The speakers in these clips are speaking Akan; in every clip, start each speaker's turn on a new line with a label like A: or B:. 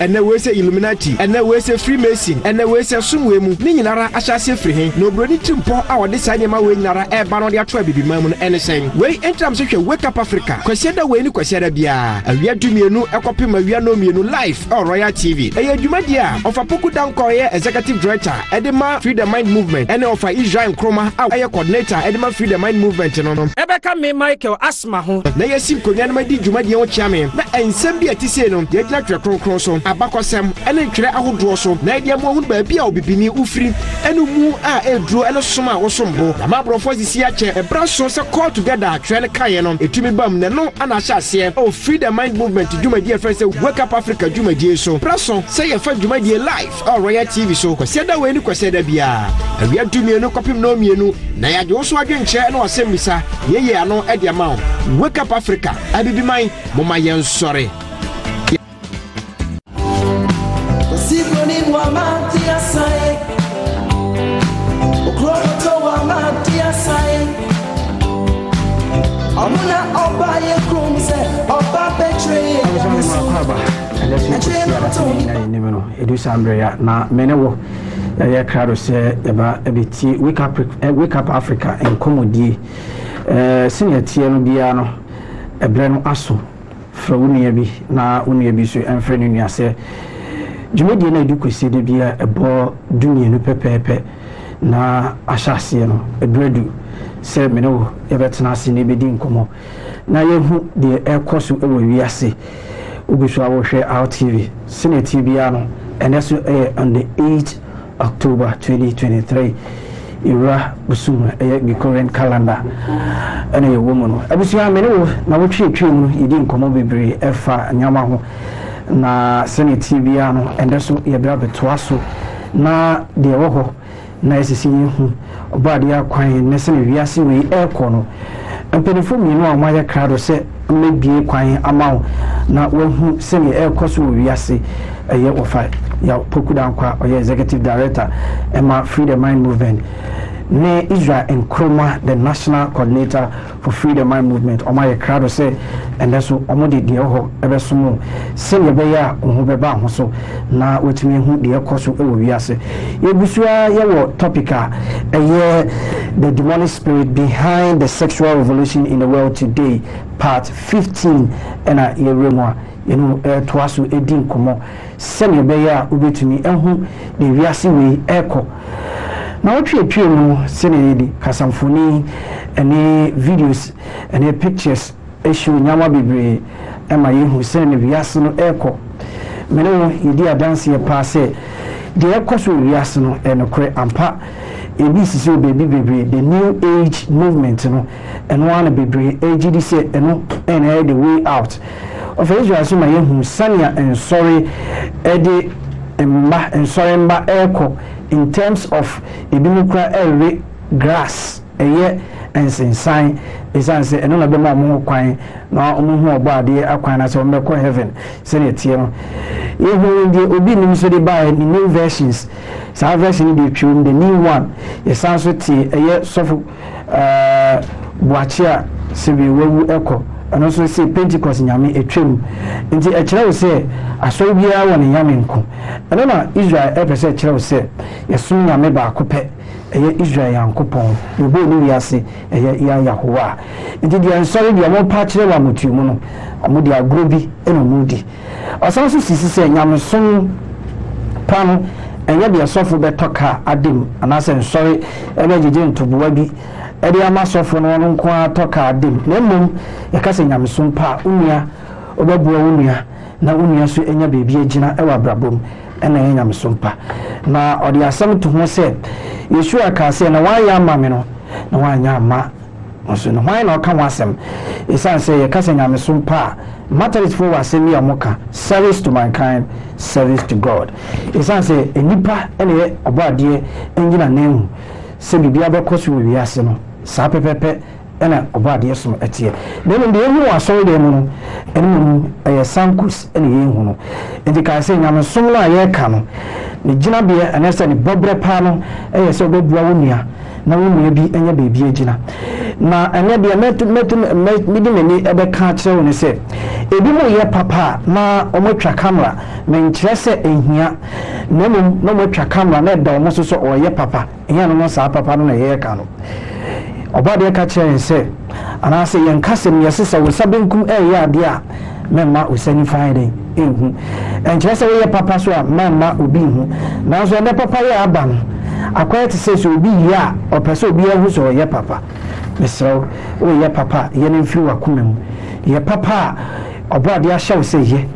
A: ene we say Illuminati ene we say Freemason ene we say sumwe mu ni nyinara ahyase firi he no broni timpo a wode sa nyema we nyinara e ba no de ato abibima mu no ene sen we entram so hwe Wake Up Africa kwasiada we ni kwasiada bia awia dumienu ekopem awia no mienu live on Royal TV eye dwumadi a ofa poku danko ye executive director edema Free the Mind Movement ene ofa Israel Nkroma a eye coordinator edema Free the Mind Movement no ebeka me Michael Asma ho na yesim konwa na madi dwumadi e wo chiame na ensem bia tise no ye gina twekronkron so abakosem ene ntwere ahodo so na ide mo hu ba bia obibini ufiri enu mu a edro ene soma wo sombo na mabrofo sisi ache ebra so se call together twele kaye no etumi bam ne no ana hyase o Free the Mind Movement dwumadi e friend say Wake Up Africa dwumadi so praso say ye fa dwumadi live on Royal TV so kwasiada we ni kwasiada bia awia dumienu kopim no mienu na ya jo so adwenche na wasemmisa yeye ano e de ma Wake Up Africa abibiman moma yen sore
B: na menewo ya krado se eba ebeti Wake Up Africa enkomodie senior tie no bia no ebre no aso fra unia bi na unia bi so enfre no nua se dwumedie na edu kwesi de bia ebo dunie no pepepe na ahyase no edredu se menewo yebetena ase ne bedi nkomo na yehu de ekoso ewo wiase ubiso awhwe Out TV senior TV ano and that's on the 8th October 2023 ira busum the current calendar and a woman abusia menu na wotwe twem yedi nkomo bebre efa nyama ho na senior TV ano and that's ye bra betoaso na de wo ho na esisi hu obade akwan ne senior wiase we ekono empenifo mienu a maya krado se mebie kwan amaw na wahu senior ekoso wiase eye ofa ya pokuda kwa oye executive director Emma Free the Mind Movement ne Israel Nkroma the national coordinator for Free the Mind Movement omaye krado say and that's omode de ho ebesomo senior beya ohu beba ho so na wetimi hu de ekoso ewo wiase yebusua yewo topica eye the demonic spirit behind the sexual revolution in the world today part 15 and a yeremwa twaso edin komo senior beya ubetumi ehu de wiase we eko na otwe mu senior di kasamfoni ene videos ene pictures issue nyama bebre ema yehu senior wiase no eko meno yedi adanse ye paase de ekoso wiase no enokre ampa ebi sisi obebi bebre the new age movement no eno ana bebre agd say eno ene the way out of Israel so my yehu sania and sorry ede emba and sorry mba eko in terms of ebimukra every grass eye and sign is answer eno na be ma mo kwan na omo hu obade akwan na se o meko heaven senia tie no yehu ndi obi nim so de buy the new versions sa version dey tune the new one yes answer tie eye sofu boachia se bi wawu eko and also say Pentecost nyame etwem nti e kire wo se aso bia won nyame nko eno na Israel e pese kire wo se yesun nyame ba akopɛ eye Israel yankopon obo ni wiase eye ya Yahowa nti dia nsori dia mo pa kire wa mutumu no omo dia grobi eno mudi osan so sisi se nyame son pan enye dia sofo betoka adem anase nsori ebe jeje ntobuwa bi edi amasofo no nko atoka adem na mmom yakase nyamsom pa unia obabuwa unia na unia so enya bebi agina ewa brabom ena enya nyamsom pa na odi asem to ho se Yesu aka se na wan ya mame no na wan nya ma oso no wan na oka wasem isan se yakase nyamsom pa matter is for wasem ya moka service to mankind service to God isan se enipa ene obade engina nemu se bibia bekoso wiase no sa pepepe ena obade yeso etie dem de ehu aso de mu no enum sankus ene yehu no ndika se nyamsom na ye ka no ne gina bia anasa ne bobre pa no se obedua wonua na wonua bi enya bebi agina na ene de medi mani ebe ka kire woni se ebi mo ye papa na omotwa camera men kire se ehia na mo twa camera na da omo so oye papa ehia no sa papa no na ye ka no obade ka kire se ana se yen kasem yesesa wo sabenkum ya ade a memma usani faide ehu enkyere se we papa so a memma obi hu na so ne papa ye aba no akwai te se so obi ya opese obi ehu so ye papa mesro o ye papa ye ne mfiri wakomam ye papa obade a hyew se ye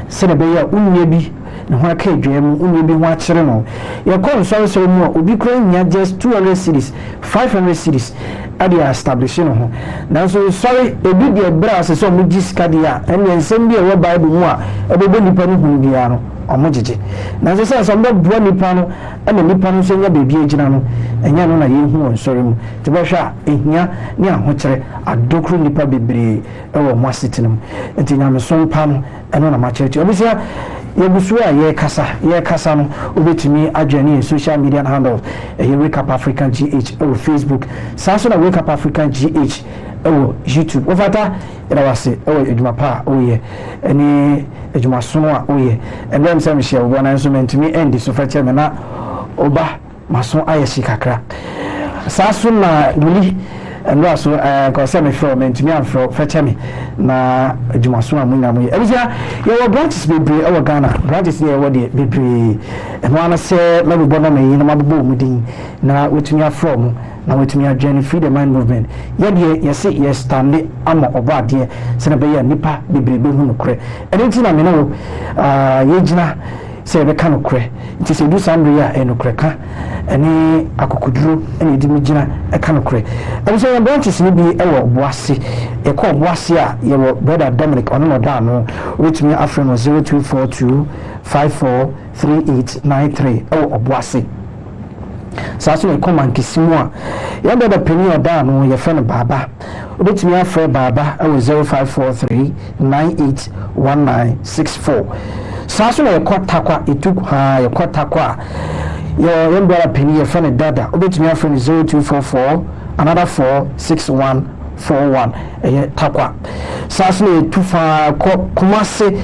B: se ne be ya unye bi ne ho aka adwam unye bi ho akere no ye ko so mu obi kro nya just 200 cedis 500 cedis ade establish no ho na so sorry ebi de bra se so mu disika dia ene ensem bi e wo bible mu a ebebo nipa no hu bia no omogege na so se so mbo bo nipa no ene nipa no so nya bebi agina no enya no na ye hu on sorry mu te bo hwa ehia ne ahokere adokru nipa bebre e wo mo asitinim enti nya me so mpa no eno na ma church obisia yebusu a ye kasa no obetimi adwani social media handle Wake Up African GH o Facebook saso na Wake Up African GH o YouTube ofata ira wase o edwuma pa o ye eni edwuma sono a o ye endem se me share obo na instrument mi end so fa cheme na oba maso ayeshi kakra saso na wuli ndo so ko se me fro me ntimi amfro fa cheme na edwuma sono amunya mu ye ebia ye branches bebre e Ghana branches ye wo de bebre eno ana se mabubo na me na mabubo mu din na wetumi afro mu na wetumi adwani freedom mind movement ye de ye se ye stand ama obade se na be ya nipa bebre be hu no kre enti na me na wo ye gina se be ka no kre nti se du sambre ya eno kre ka eni akokuduro eni di mi gina e ka no kre e so ye branches ni bi e wo boase e ko boase a ye wo brother Dominic ono no da no wetumi afro no 0242 543893 e wo boase saso e command kisimu a ya brother penny da no ye fe no baba wetumi afro baba e wo 0543 981964 saso na yekotakwa etuk ha yekotakwa yo yembara penny yefane dada obetumi afre 0244 another 46141 takwa saso na etufa Kumase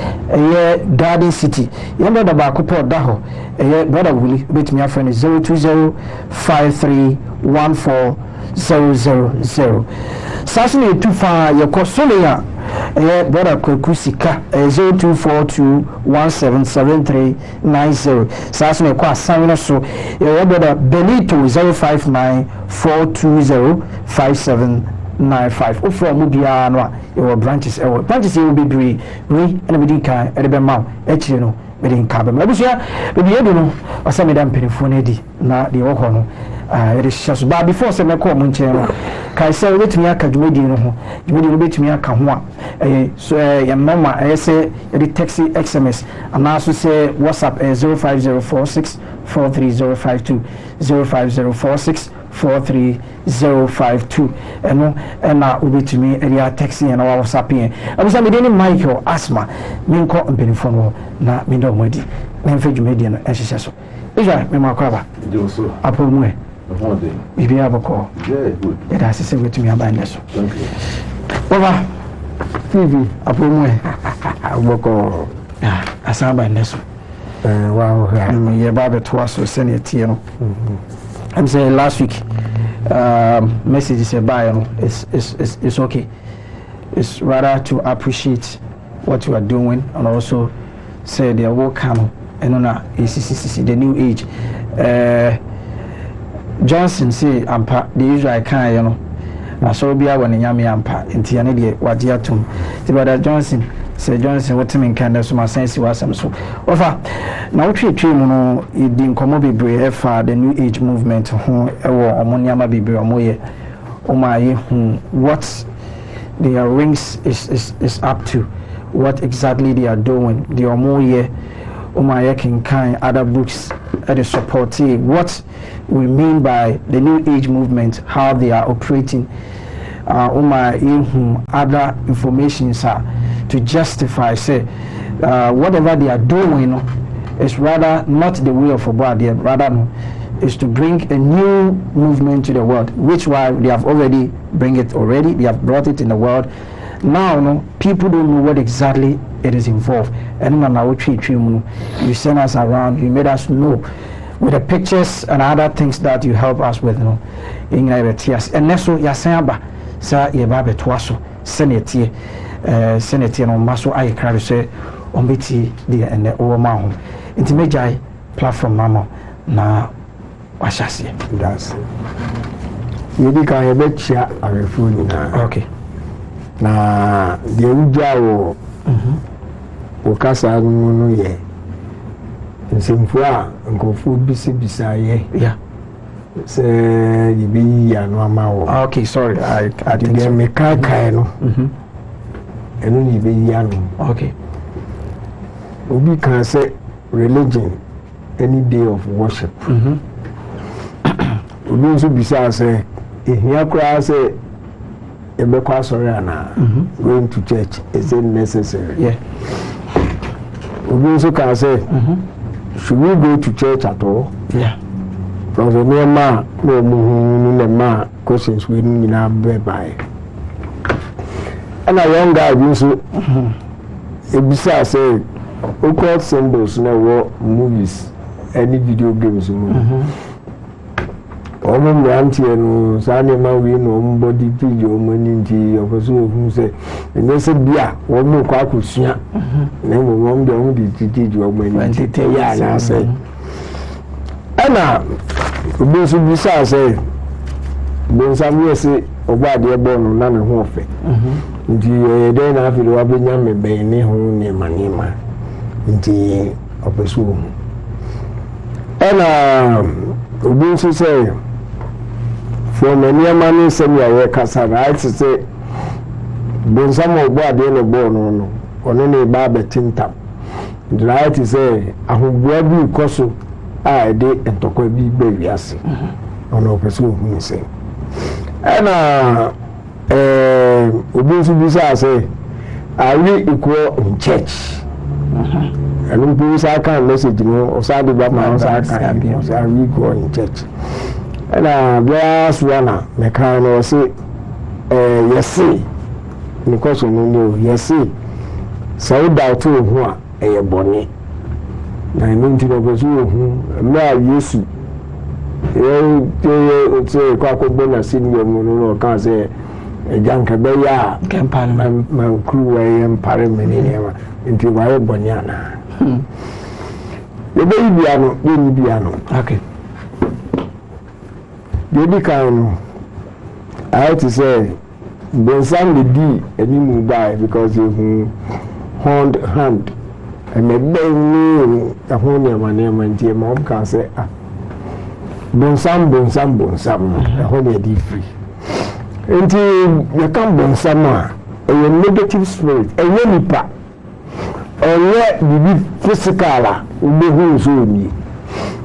B: Garden City yembara ba ko da ho brother Willie obetumi afre 0205314000 saso na etufa yekosoleya brother Kwakusika 0242177390 saso ne kwa asan so brother Benito 0594205795 ofro mu bia no a branches branches will be we and we can ebe ma echi no we din ka be busia be edu no asa me da mpelefo na di na de wo ho no so but before se me ko mu nche no kai se wetumi aka dwumedi no ho dwumedi no betumi aka ho a so ya mama se the taxi XMS and also say WhatsApp 0504643052 0504643052 eno na obetumi area taxi and WhatsApp yen abisa me dey Michael Asma minko mpenifo no na me ndo modi me mfe dwumedi no ehyehyɛ so Israel me makwaba
C: Joso
B: apo mu e
C: Bibi
B: aboko.
C: Very good.
B: Yeah, I say with me about this.
C: Thank you.
B: Over. Bibi apo aboko. Ah, asaba this.
C: Wow.
B: Yeah, Baba to us so send it you know. I'm saying last week message is about it's okay. It's rather to appreciate what you are doing and also say they are welcome and on the new age. Johnson say ampa the Israel kan you know na so bia woni nyame ampa enti ane de wade atom ti brother Johnson say Johnson what me kan so ma sense wasam so ofa na wotwetwe mu no idi nkomo bebre efa the new age movement ho ewo omoniama bebre omoye omaye what their rings is up to, what exactly they are doing, the omoye omaye kinkan other books at the supporting what we mean by the new age movement, how they are operating, other information to justify say whatever they are doing is rather not the way of God, rather is to bring a new movement to the world, which while they have already they have brought it in the world. Now, no, people don't know what exactly it is involved. And now you send us around, you made us know with the pictures and other things that you help us with, no. In tears. And neso yasamba sa yebabe twaso seneti no maso aye krabe se ombeti de ene owo ma ho. Nti mejai platform mama na washase.
C: That's yedi kan ye bechia arefu ni na.
B: Okay.
C: Na de uja wo okasa no ye nsimfu a nkofu bisa ye
B: yeah
C: say yibi ya no amawo.
B: Okay, sorry, I think
C: so. Me kai no eno ni be ya no.
B: Okay.
C: Obi can say religion any day of worship. Obi nso bisa say ehia kura say ebekwa sorry ana going to church is it necessary?
B: Yeah.
C: Obi nso can say should we go to church at all?
B: Yeah.
C: Because the man no ma questions we need na by. And a young guy also ebisa say occult symbols na movies any video games omo mranti eno sane ma we no body video money nti ofoso ohun say ene se bia wo mo kwa akosua na mo won de ohun di video omo nti te ya na say ana obi so bi say bon samuel say ogba de ebo no na me ho ofe nti de na afi wa benya me ben ne ho ne manema nti ofoso ana obi so say for many money send your kasa right to say bon some ogba de no bo no ono ne ba betintam right to say ahobua bi koso a de entokwa bi ba wiase ono person hu say ana obi so bi say are we equal in church and people say can message no o say the baba say can o say we equal in church and glass one mechanic say yes because no yes so doubt to ho a e boni na no nti no bezu hu na yesu say kwa ko bona senior mu no kan say janka be ya
B: kampan
C: man crew way empare menene ma nti wa e boni ana ye be bia no
B: okay.
C: Baby can I have to say don't sound the D any move by because you hand and maybe a honey man and dear mom can say don't sound a honey D free until you come bon somewhere a negative spirit a nipa or yet be physical who so me.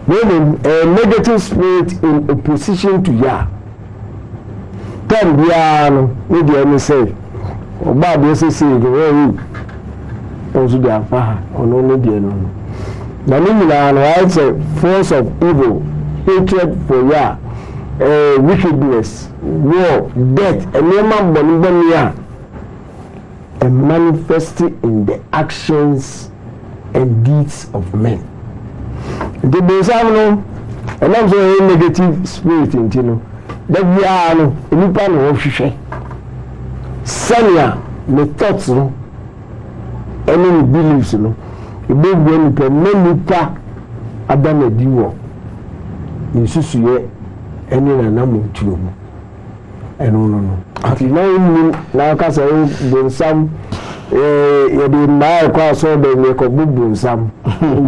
C: Meaning a negative spirit in opposition to ya. Then biano, maybe I may say, or bad yes, say, you also the alpha, or no, maybe no. The Milan writes a force of evil, hatred for ya, wickedness, war, death, and never bonibania, and manifesting in the actions and deeds of men. The Bensano, and also a negative spirit in Tino. That we are no, Nipan of Shisha. Sanya, the thoughts, no, any beliefs, no, a big one per Menupa Adana Diwo. In Susuye, any Nanamu Tube. And no. At now, Casa Bensam, you be my cross over the Neko Bensam,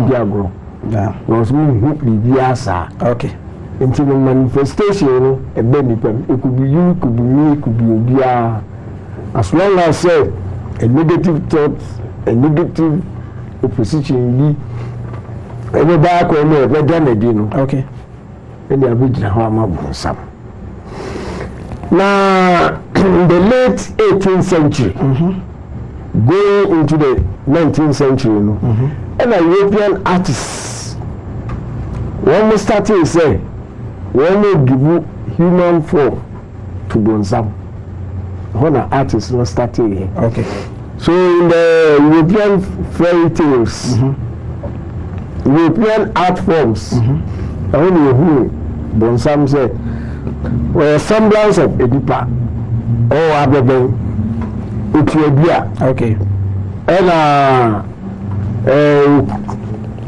C: Diagro.
B: Yeah.
C: Was me biasa.
B: Okay.
C: Into the manifestation, a baby, it could be you, could be me, could be Ubia. As long as say a negative thought, a negative opposition, any back when you're done again.
B: Okay.
C: And the original Hama Sam. Now, in the late 18th century, going into the 19th century, and a European artist. When we started say when they give human form to Bonsam. Honor artists not starting here.
B: Okay.
C: So in the European fairy tales, European art forms, only who Bonsam said were a semblance of Edipa or Abebe Utubia.
B: Okay.
C: And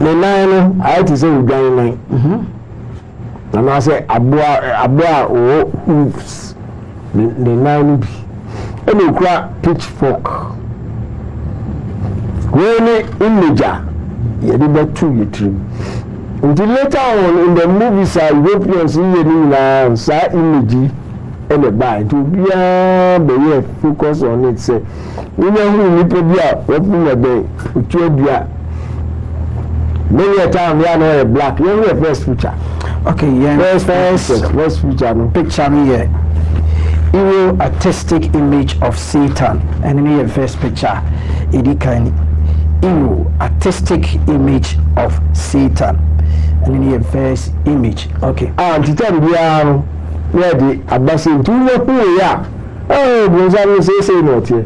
C: the nine I to say Uganda. And I say Abua hoofs the nine and you crack pitchfork. When imager you did that 2 years. Until later on in the movies Europeans in the image and the buy to be a focus on it. Say, we know who we put here, open the day, many a time we are not a black, you know, first picture.
B: Okay, yeah.
C: First picture, no
B: picture me here. Evil artistic image of Satan, and in the first picture, it can evil artistic image of Satan, and in the first image. Okay.
C: And to tell you, where the Abbasin to know who we are. Oh, Bonsam say not here.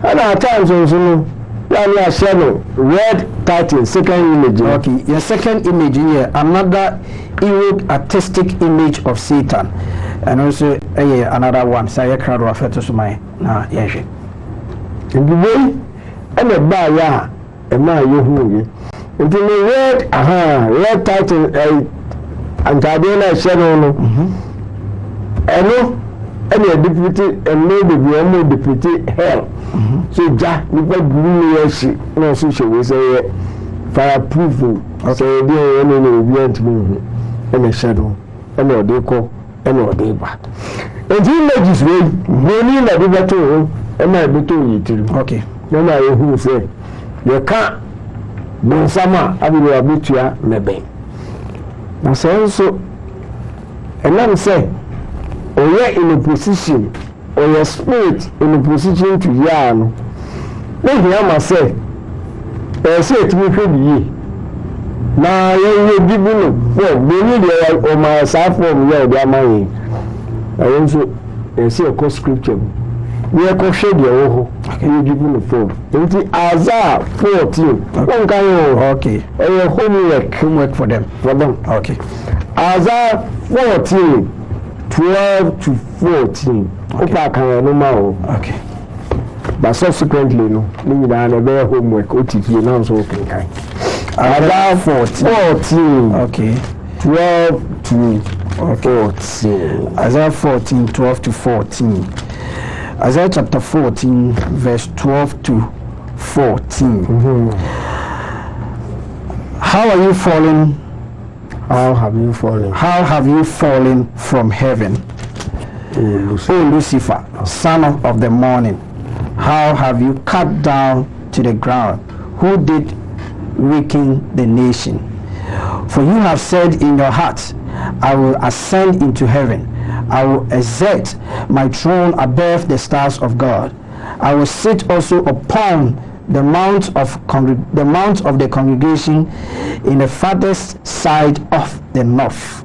C: And at times also, we are sharing red title, second image.
B: Okay, your second image here, another evil artistic image of Satan, and also another one. Say, crowd of fetus my na yes.
C: In the way, and a bar ya, a man you who until the red title, and Tadena shadow. And a deputy and maybe we are deputy hell. So Jack, we got blue no social we say fireproof. So they only to me and a shadow and no they call and no they back. And he images way, money like the battle and I between you too.
B: Okay.
C: No matter who say you can't do summer, I will habit you maybe. Now say so and let me say or you're in a position, or your spirit in a position to yarn. Then he must say, say to me, now you're giving well, we need or my side from your money. I also say a cost scripture. We are called shade your you giving the phone. Isaiah 14. One kind of
B: okay.
C: Homework for them.
B: Okay.
C: Isaiah 14. 12 to 14. Okay.
B: Okay.
C: But subsequently, no, we done a very homework. OTP now so okay. About 14.
B: Okay.
C: 12 to 14.
B: Isaiah 14, 12 to 14. Isaiah chapter 14, verse 12 to 14. How are you falling?
C: How have you fallen?
B: How have you fallen from heaven, O Lucifer, son of the morning? How have you cut down to the ground? Who did weaken the nation? For you have said in your heart, I will ascend into heaven. I will exert my throne above the stars of God. I will sit also upon the mount of the congregation in the farthest side of the north.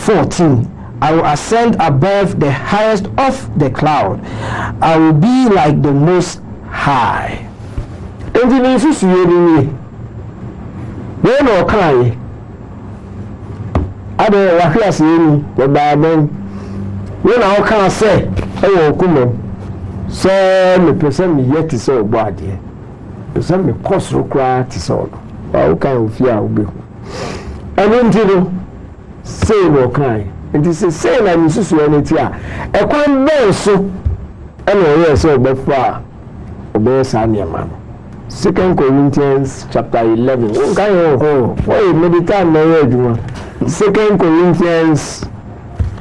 B: 14. I will ascend above the highest of the cloud. I will be like the most high. And the news you when or cry I don't know the Bible when I can say oh come so me person me yet is so bad here. Person me cost require to so how can you fear be and until say no cry and this is say na me susu anything a kwan be so and we say obefa obesa niam 2 Corinthians chapter 11 okay oh meditate na eduma 2 Corinthians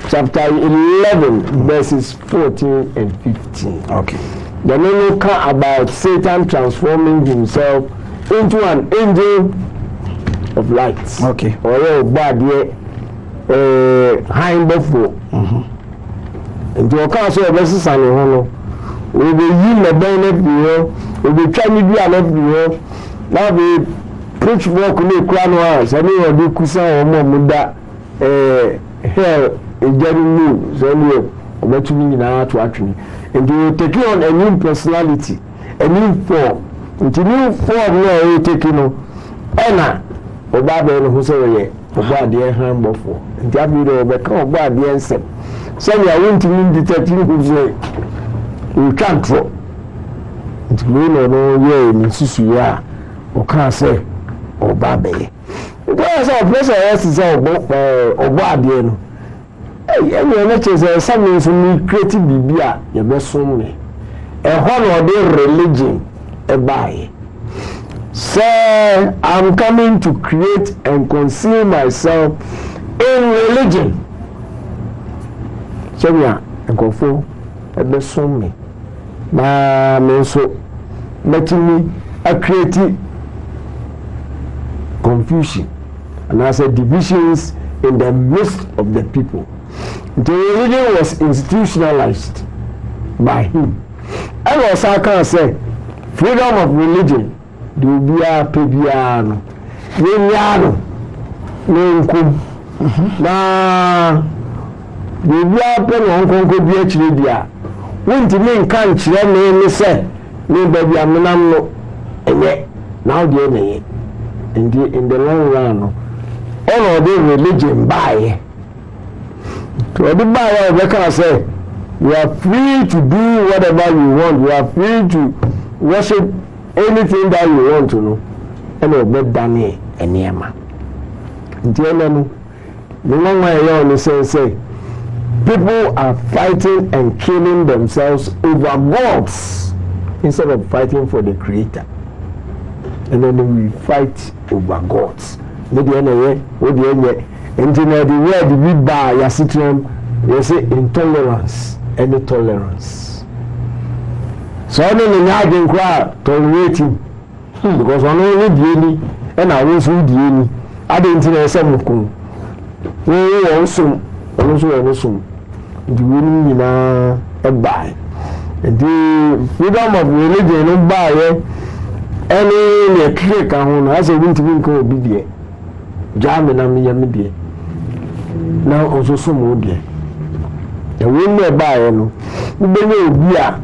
B: chapter 11 verses 14 and 15. Okay.
C: The name about Satan transforming himself into an angel of light.
B: Okay.
C: Or bad high buffalo. Into a castle of Mrs. Sanono. We will yield the benefit, we will try to do a left. Now we preach work in the crown house. I mean, we do Kusa or Muda. hell ejaru so no obatumi nyina to atwene and you take on a new personality, a new form. Into new form no you take no ena obabe no ho so ye oba de han bofo nti abido obeka oba de ensem so ya wontimi detective who say you can't throw nti no ye ni susu ya o kan say obabe because of pressure yes say oba de no you know say something for me creative bibia you be so me e ho no de religion e buy. Say, I'm coming to create and conceal myself in religion. So we are a go for a best me. Ma me so making me a creative confusion and I said divisions in the midst of the people. The religion was institutionalized by him. And also I can say freedom of religion. Dubia pebiano yenyano nenkum na dubia pe no nkonko bi akire dia wonti me nka nkire me se me ba bia menam no enye now dey na in the long run all of the religion buy to the buy we can say you are free to do whatever you want, you are free to worship anything that you want to know, and obey Daniel and Yama. Generally, the long way on say people are fighting and killing themselves over gods instead of fighting for the Creator. And then we fight over gods. Maybe anyway, what the end, and the word we buy, you say intolerance and tolerance. So I don't know tolerating because I know the and I was with the I didn't know some we also the winning in a buy the freedom of religion no buy any click on as a winter winko be there jamming and me now also some more there the winner buy no beer.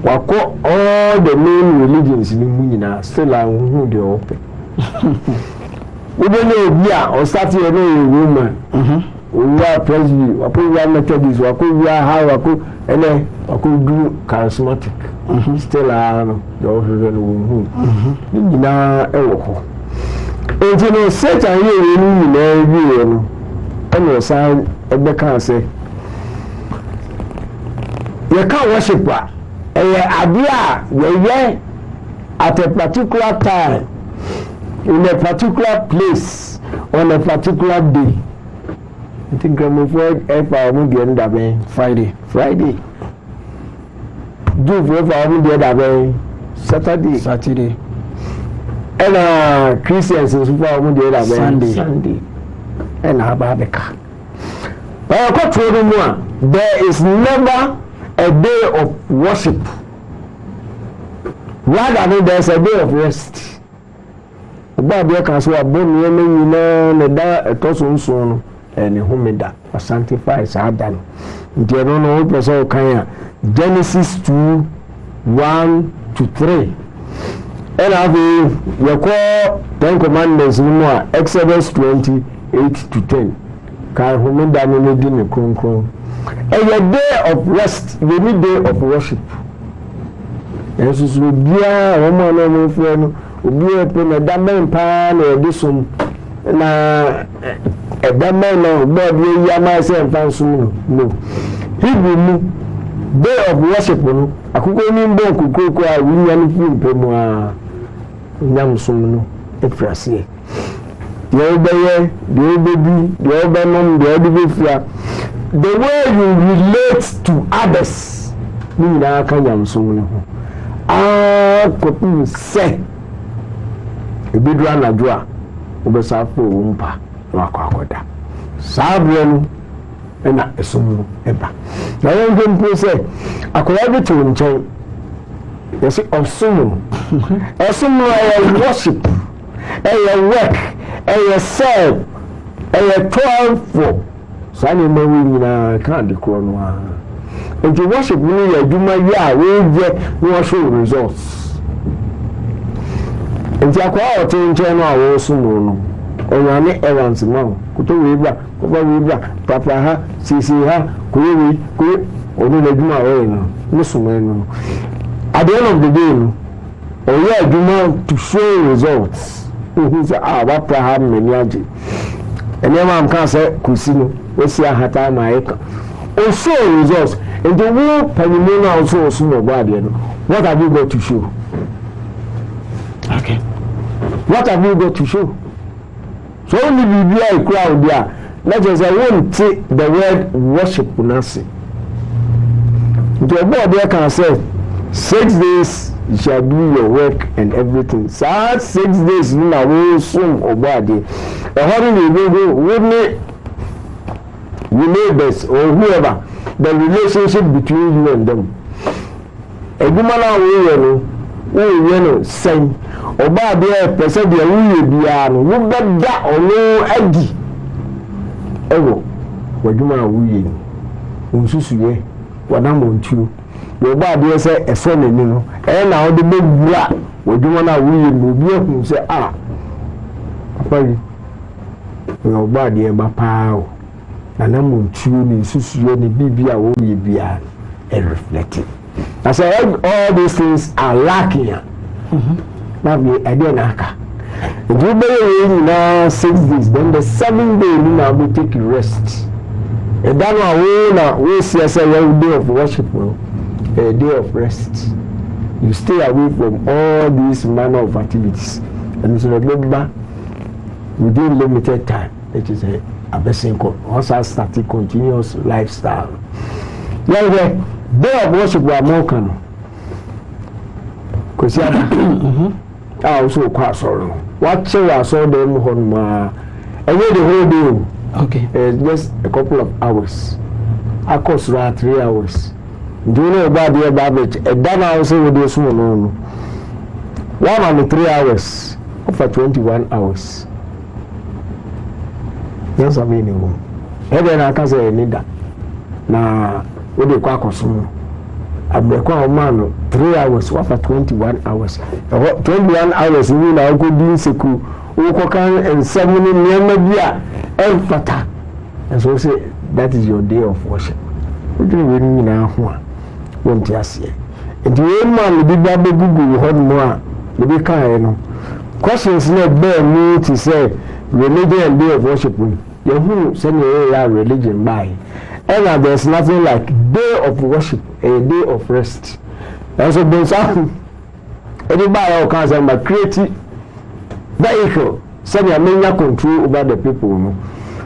C: Wako all the main religions in Munina still are who they open. We don't know bia or start here no woman. We are president, we are Methodist, we are high, and then we do charismatic. Still are the original woman. Na ewo. And you know Satan here in you and your sign e can say you can't worship her. Idea we at a particular time in a particular place on a particular day. I think I'm for Friday. Do for the other Saturday. And Christians is for the other Sunday. And Ababeka. But there is never a day of worship. Rather than there's a day of rest. Bible can say abon you know na da etoso nso no ene homeda sanctify sadan. Nti no no person kan Genesis 2:1-3. And have we call 10 commandments no Exodus 28-10. Kan homeda no di ne kronkron. A day of rest, you need day of worship. And so bia woman no friend obi epe na da men pa na edisum na da men no God we ya ma say fansum no Hebrew mu day of worship no akoko ni mbo kokoko a wi nya no fi mpemu a nyam sum no efrase the way you relate to others ni na kan yam sum no kopi se ebidu anadwo a obesa fo wumpa na akwakoda sabre no na esum no eba na yonke mpo se akoya bi to nchen yes osum esum no worship work serve 12 so I never win can't declare no. And to worship me, I do my yeah, we get no show results. And the acquire to channel also no. Or any errands now. Kuto Wibra, Kuba Wibra, Papa ha, Sisi ha, Kuri, or no, they do my own. No, at the end of the day, or yeah, do not to show results. Who say, what Praham Meniaji. And then I'm can't say, Kusino, we see a hata maeka. Or show results. And the war Panimona also sooner guardian. What have you got to show?
B: Okay.
C: What have you got to show? So only be a crowd there. Let us I won't take the word worship Unasi. The board there can say 6 days you shall do your work and everything. So 6 days you will soon or body. A holiday wouldn't you neighbors or whoever the relationship between you and them. A woman will send or by the person they will be on that or no Eddie. Ewo, what you want Unsusuye, what I'm on to. Your body say a son and you know, and now the big black. What you want to be able to say, your body about power. And I'm on tune Susuye, the BB, will be a reflecting. I said, all these things are lacking. Maybe I didn't know. If you bury now 6 days, then the 7th day you now will take rest. And that one we see as a day of worship, a day of rest. You stay away from all these manner of activities. And so remember, within limited time, it is a blessing. Also starting continuous lifestyle. Yeah, day of worship we are more can. Because I also quite sorry. What shall I saw them on and the whole day? Okay. Just a couple of hours. I cost 3 hours. Do you know about the babbage? And then I also with this one. 103 hours for 21 hours. Yes, I mean, and then I can say, Nida. Now, what do you call consumer? I'm the man 3 hours, what for 21 hours? 21 hours, you know, good in Seku, Ukokan, and 7 Yamabia, and Fata. And so say, that is your day of worship. What do you mean now? Won't you see? And the old man, the big Google, hold more, the big kind. Questions not bear me to say, religion and day of worship. You who send your religion by. And there's nothing like day of worship, a day of rest. And so there's anybody all kinds of creative vehicle, send your main control over the people.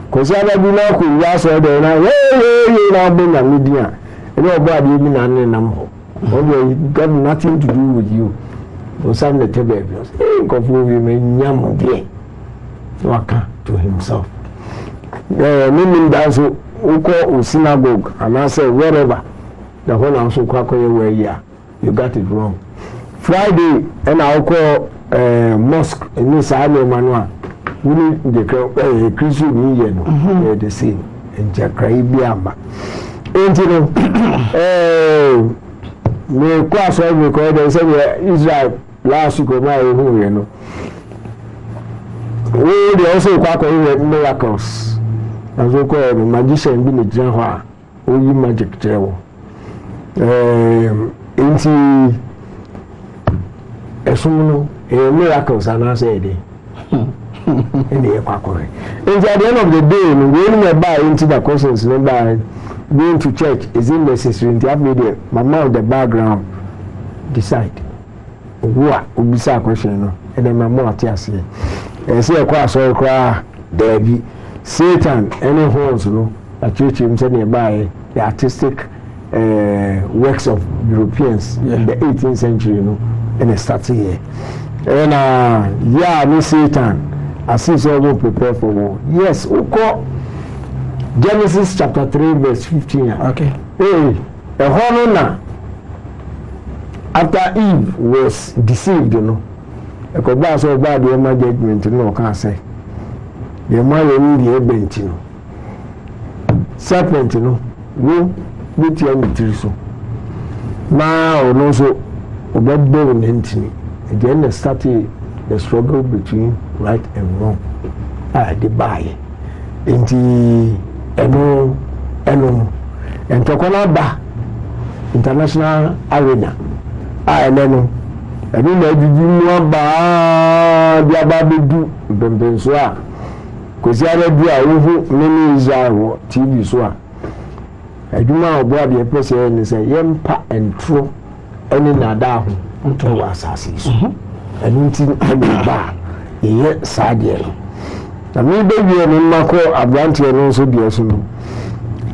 C: Because I have been out with us all day now, now been a media. And nobody even an number. Although it got nothing to do with you. Or some the table, Waka to himself. Meaning that's Uko synagogue and I say wherever the whole house where you got it wrong. Friday and I'll call mosque in this area manual. We need the Christian Union the same in Jacribiamba. And you know, me class all recorded say Israel last week you know. We also call miracles. As we call magician being a general, we magic travel. Into a sumo, miracles, and I say, in the Aquacoy. And at the end of the day, when we buy into the questions, remember going to church is it necessary to have the mama of the background decide what will be a question, and then my mother tells you, and say a class or cry, Debbie. Satan, any horns, you know, a church himself nearby the artistic works of Europeans in the 18th century, you know, and it starts here. And yeah, me Satan, as he's all prepared for war. Yes, we call Genesis chapter 3, verse 15.
B: Okay.
C: Hey, a honor after Eve was deceived, you know, a cobas or bad judgment, you know, can't say. The man will need the event, you know. serpent no wo betia ne tiri so na ono so obedbo ne ntini again the started the struggle between right and wrong the buy nti eno entokona ba international arena eno na ejiji mu ba bia ba bedu bembenso a koziara bi a wohu nene Israel TV so a adwuma obo abia pese ne say yempa entro ene nada ho ntro asase so nti ba ye saade na mi be wie ne mako abrantie no so bia so no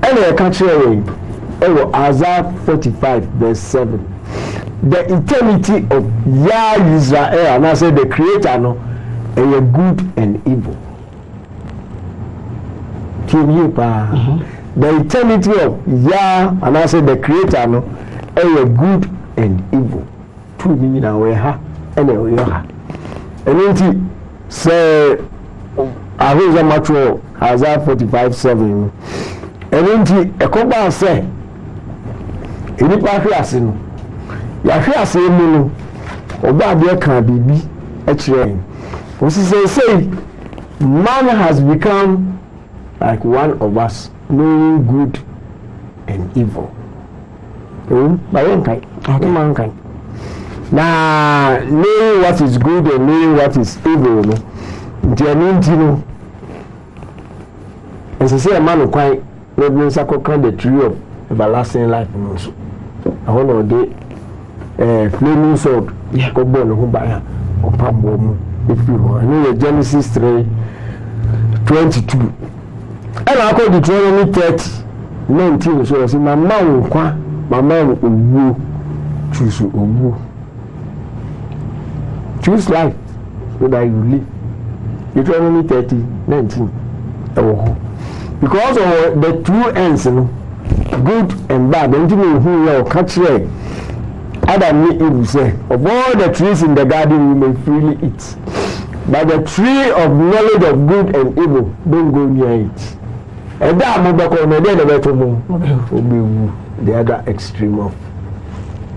C: ene ka kire ewo Isaiah 45 verse 7 the eternity of Yah Israel and I say the creator no a good and evil the eternity of Yah and I say the creator no a good and evil two meaning we ha and we ha and say I was a mature Isaiah 45:7 and a compa say any patrias no yahwe asemu no oba de ka bibi a kire o say man has become like one of us knowing good and evil bayan kai man kai na knowing what is good and knowing what is evil no no as say a man kwai no be sakokran the tree of everlasting life no so I want to dey flaming sword ko bo no ho ba ya opambo mu efiru no Genesis 3:22 and I call Deuteronomy 30:19 so say mama nkwa mama owu choose life so that you live Deuteronomy 30:19 because of the two ends no good and bad until who you catch it Adam and Eve say of all the trees in the garden you may freely eat but the tree of knowledge of good and evil don't go near it and that mobile no dey the better the other extreme of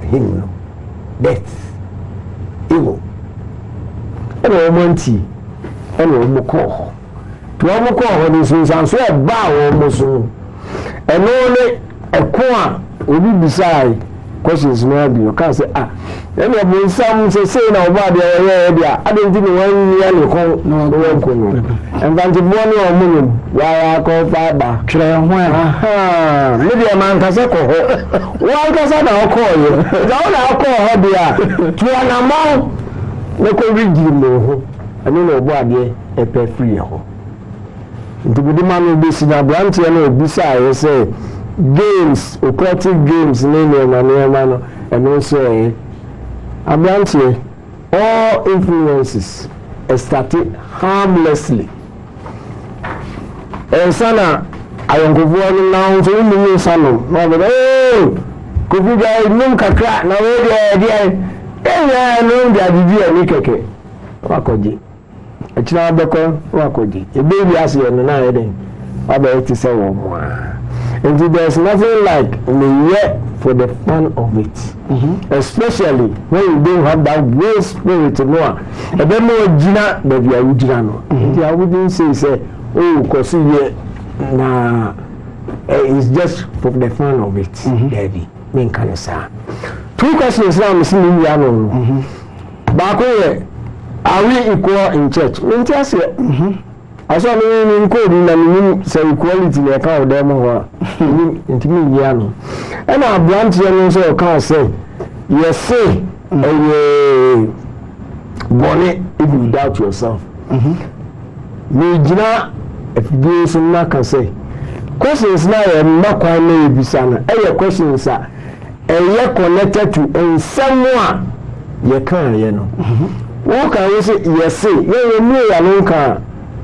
C: him death evil and romantic and romoko to romoko no so so e ba wo so and only a kwa obi beside questions no be you can say let me be some say na oba de dia I don't think one year no kon no ko no and then the one o munum wa ko fa ba kire ho me dia man ka se ko ho wa ka sa na ko yo da na ko ho dia to na mo ne ko rigi mo ho ani no obo ade e pe free ho ndubudi man be si na branch ya no bisa I say games occultic games no and also abrantie all influences started harmlessly and sana ayonkofuo no now so mu sano no be kofi ga num kakra na we dia no dia didi ani keke wakoji achina beko wakoji ebebi ase no na eden aba eti se wo mo and there's nothing like the year for the fun of it especially when you don't have that great spirit to know and then more jina but you are jina no I wouldn't say oh cause here na it's just for the fun of it baby mean can say two questions now missing in ya no back are we equal in church mean just I saw me code na me say equality na ka odem ho intimi ya no and our branch here so can say yes say bonnet if you doubt yourself me gina if you so na can say questions na e makwa na ebisa na questions are connected to someone you can no who can you say yes say you know ya no can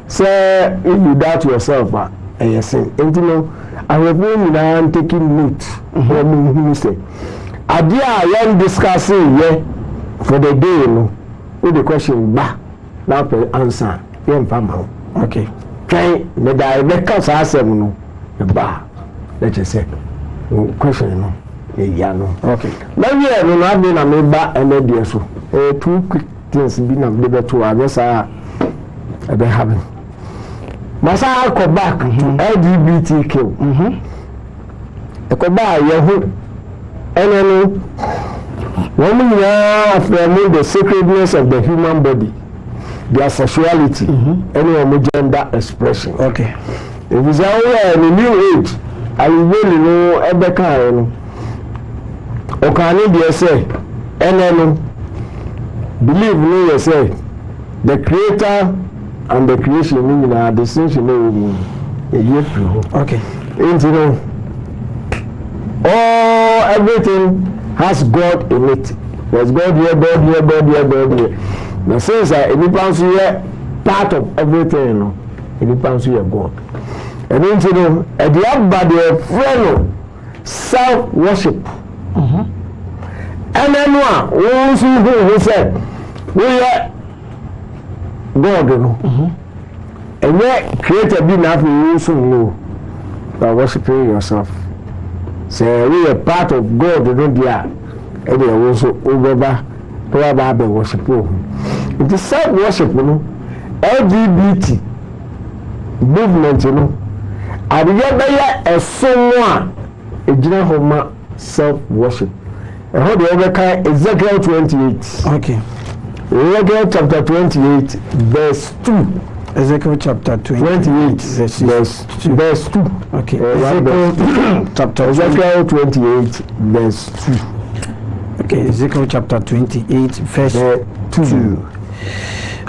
C: say if you doubt yourself yes and you know I have been taking note from him say idea I discussing for the day no with the question ba now the answer okay try the direct answer no ba let's just say question no yeah no
B: okay
C: let me no na be na me ba ene so two quick things be na be to abesa ebe happen masa go back to LGBTQ ko ba yehu enenu when we are affirming the sacredness of the human body, their sexuality, any gender expression.
B: Okay.
C: If it's in a new age, I really know every kind. Okay, say, and believe me, you say, the creator and the creation meaning are the same.
B: Okay.
C: You know, everything has God in it. There's God here, God here, God here, God here. Now since any plans here part of everything, you know, any plans here God. And then you know, at the end by the friend self-worship. And then one who said, we are God, you know. And yet created being after you also know by worshiping yourself. Say we are part of God, you know, there. And they are also over by worship. It is self-worship, you know, LGBT movement, you know. And the other is someone a general self-worship. And how the other kind Ezekiel 28.
B: Okay.
C: Ezekiel chapter 28, verse 2.
B: Ezekiel chapter 28,
C: verse 2.
B: Okay. Ezekiel
C: 28, verse 2.
B: Okay, Ezekiel chapter 28, verse 2.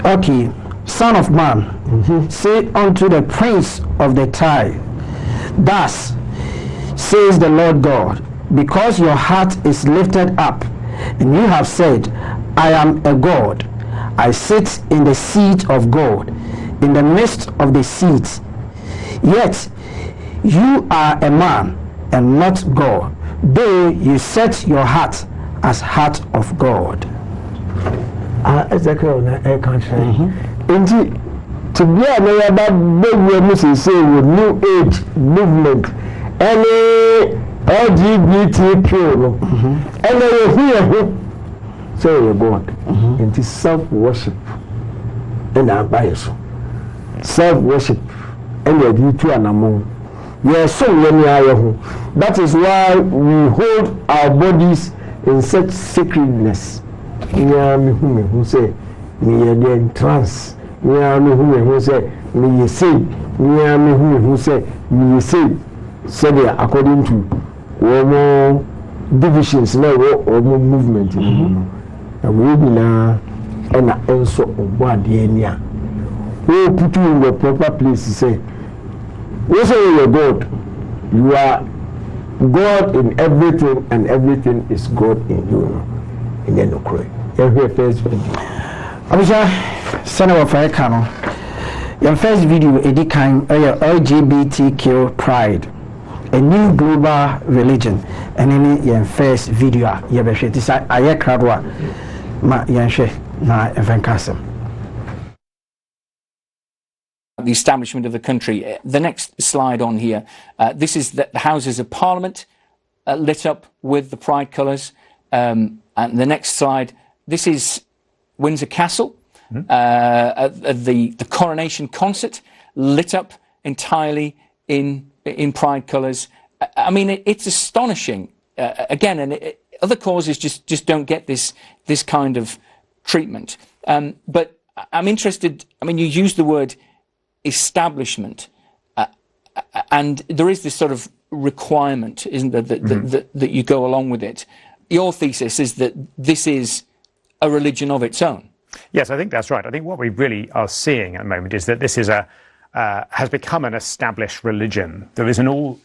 B: Okay, Son of man, say unto the prince of the Tyre, thus says the Lord God, because your heart is lifted up, and you have said, I am a God, I sit in the seat of God, in the midst of the seats. Yet you are a man and not God, though you set your heart as heart of God.
C: Ezekiel na country. Indeed, to be a mayor that baby Moses say with new age movement, any LGBTQ, any here say you're God. It is self-worship. And I buy so. Self-worship and the duty and among. Yes, so many are. That is why we hold our bodies in such sacredness. Who say me in trance. Who say me say who say me say according to more divisions now or more movement. And we will now and also body enya. We put you in the proper place to say, we say you're God. You are God in everything, and everything is God in you. In the Ukraine. Every first video.
B: Abisha, Senator Faekano. Your first video, Edikan, LGBTQ Pride, a new global religion, and any your first video, Yabeshe. This I kradwa ma yanshe na evenkasem.
D: The establishment of the country. The next slide on here, this is the Houses of Parliament lit up with the pride colours. And the next slide, this is Windsor Castle, the coronation concert lit up entirely in pride colours. I mean, it's astonishing. Again, and other causes just don't get this kind of treatment. But I'm interested. I mean, you use the word establishment, and there is this sort of requirement, isn't there, that you go along with it. Your thesis is that this is a religion of its own.
E: Yes, I think that's right. I think what we really are seeing at the moment is that this is has become an established religion. There is in all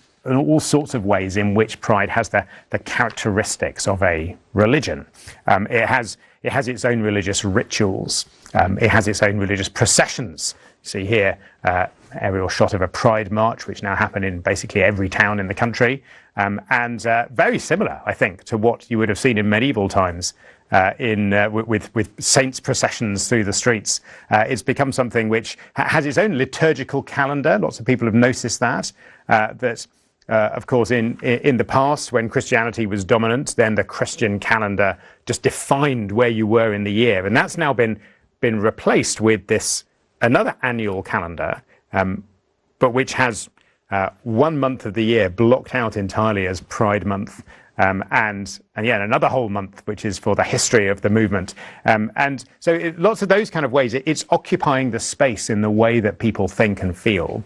E: sorts of ways in which pride has the characteristics of a religion. It has its own religious rituals. It has its own religious processions. See here, aerial shot of a pride march, which now happen in basically every town in the country, and very similar, I think, to what you would have seen in medieval times with saints' processions through the streets. It's become something which has its own liturgical calendar. Lots of people have noticed that of course, in the past, when Christianity was dominant, then the Christian calendar just defined where you were in the year, and that's now been replaced with this another annual calendar, but which has 1 month of the year blocked out entirely as Pride Month, and another whole month which is for the history of the movement, and so lots of those kind of ways. It's occupying the space in the way that people think and feel,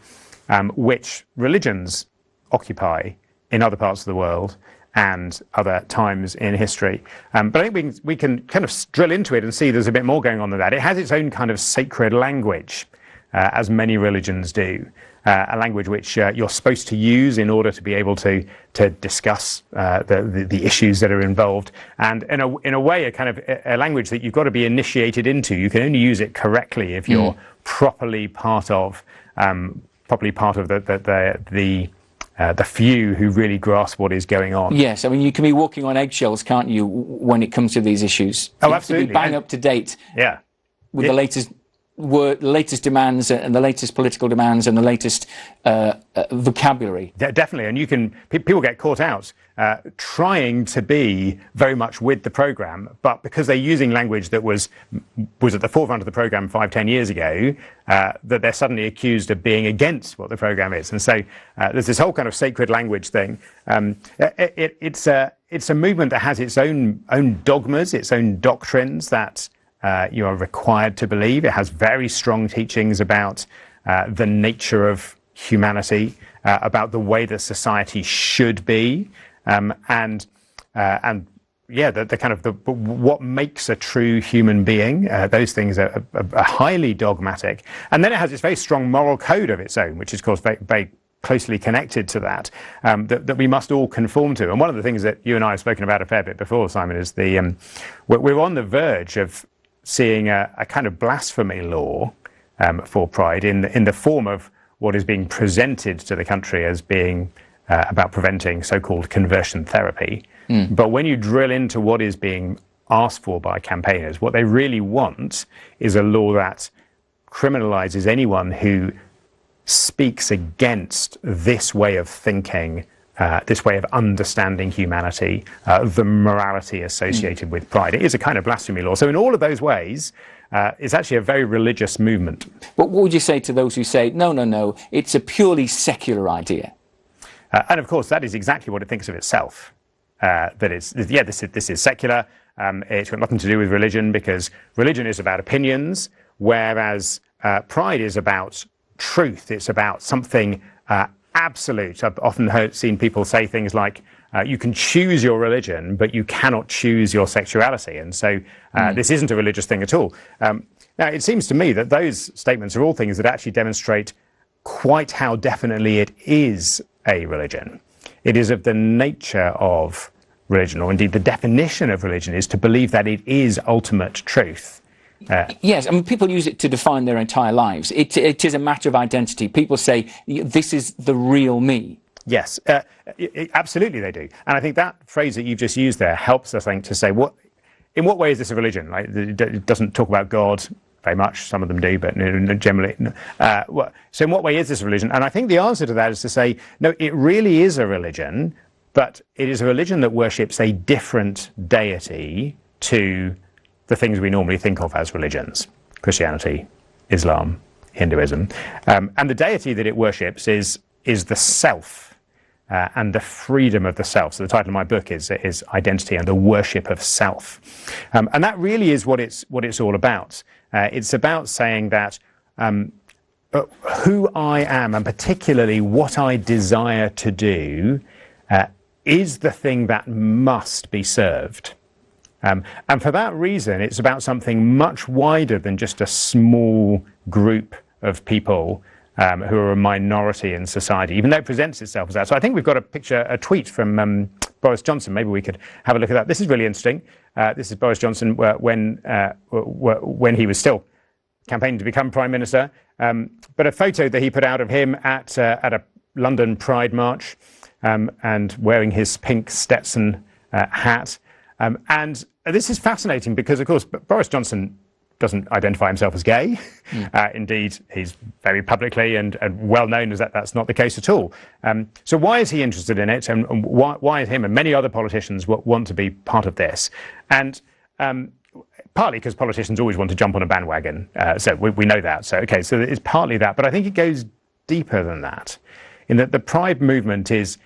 E: which religions occupy in other parts of the world and other times in history. But I think we can kind of drill into it and see there's a bit more going on than that. It has its own kind of sacred language, as many religions do, a language which you're supposed to use in order to be able to discuss the issues that are involved, and in a way a kind of a language that you've got to be initiated into. You can only use it correctly if you're properly part of the few who really grasp what is going on.
D: Yes, I mean, you can be walking on eggshells, can't you, when it comes to these issues?
E: Oh, absolutely.
D: To be bang up to date with the latest demands and the latest political demands and the latest vocabulary.
E: Definitely, and people get caught out trying to be very much with the program, but because they're using language that was at the forefront of the program 5-10 years ago, that they're suddenly accused of being against what the program is. And so there's this whole kind of sacred language thing. It's a movement that has its own dogmas, its own doctrines that you are required to believe. It has very strong teachings about the nature of humanity, about the way that society should be, and what makes a true human being. Those things are highly dogmatic. And then it has this very strong moral code of its own, which is, of course, very, very closely connected to that we must all conform to. And one of the things that you and I have spoken about a fair bit before, Simon, is we're on the verge of seeing a kind of blasphemy law for Pride in the form of what is being presented to the country as being about preventing so-called conversion therapy. But when you drill into what is being asked for by campaigners, what they really want is a law that criminalizes anyone who speaks against this way of thinking, this way of understanding humanity, the morality associated with Pride. It is a kind of blasphemy law. So in all of those ways, it's actually a very religious movement.
D: What would you say to those who say, no, it's a purely secular idea?
E: And of course, that is exactly what it thinks of itself. This is secular. It's got nothing to do with religion, because religion is about opinions, whereas Pride is about truth. It's about something absolute. I've often seen people say things like, you can choose your religion, but you cannot choose your sexuality. And so this isn't a religious thing at all. Now, it seems to me that those statements are all things that actually demonstrate quite how definitely it is a religion. It is of the nature of religion, or indeed the definition of religion is to believe that it is ultimate truth.
D: Yes, I mean, people use it to define their entire lives. It is a matter of identity. People say, this is the real me.
E: Yes, absolutely they do. And I think that phrase that you've just used there helps us, I think, to say, in what way is this a religion? Like, it doesn't talk about God very much. Some of them do, but generally. So in what way is this a religion? And I think the answer to that is to say, no, it really is a religion, but it is a religion that worships a different deity to the things we normally think of as religions: Christianity, Islam, Hinduism. And the deity that it worships is the self, and the freedom of the self. So the title of my book is Identity and the Worship of Self. And that really is what it's all about. It's about saying that who I am, and particularly what I desire to do, is the thing that must be served. And for that reason, it's about something much wider than just a small group of people who are a minority in society, even though it presents itself as that. So I think we've got a tweet from Boris Johnson. Maybe we could have a look at that. This is really interesting. This is Boris Johnson when he was still campaigning to become Prime Minister. But a photo that he put out of him at a London Pride March, and wearing his pink Stetson hat. And this is fascinating because, of course, Boris Johnson doesn't identify himself as gay. Indeed, he's very publicly and well known as that's not the case at all. So why is he interested in it, and why him and many other politicians want to be part of this? And partly because politicians always want to jump on a bandwagon, so we know that. So so it's partly that, but I think it goes deeper than that, in that the Pride movement is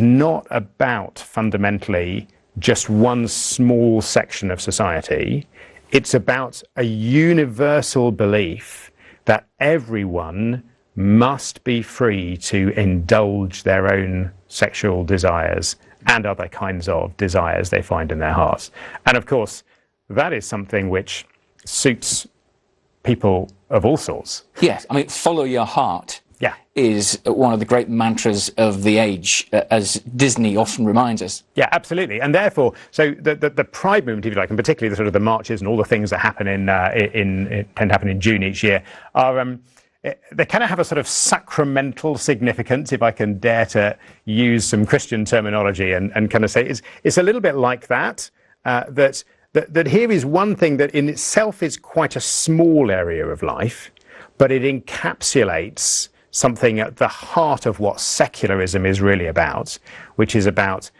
E: not about fundamentally just one small section of society. It's about a universal belief that everyone must be free to indulge their own sexual desires and other kinds of desires they find in their hearts. And of course, that is something which suits people of all sorts.
D: Yes, I mean, follow your heart. Is one of the great mantras of the age, as Disney often reminds us. Yeah,
E: absolutely. And therefore, so the Pride movement, if you like, and particularly the sort of the marches and all the things that happen tend to happen in June each year, are they kind of have a sort of sacramental significance, if I can dare to use some Christian terminology, and kind of say it's a little bit like that. That here is one thing that in itself is quite a small area of life, but it encapsulates something at the heart of what secularism is really about, which is about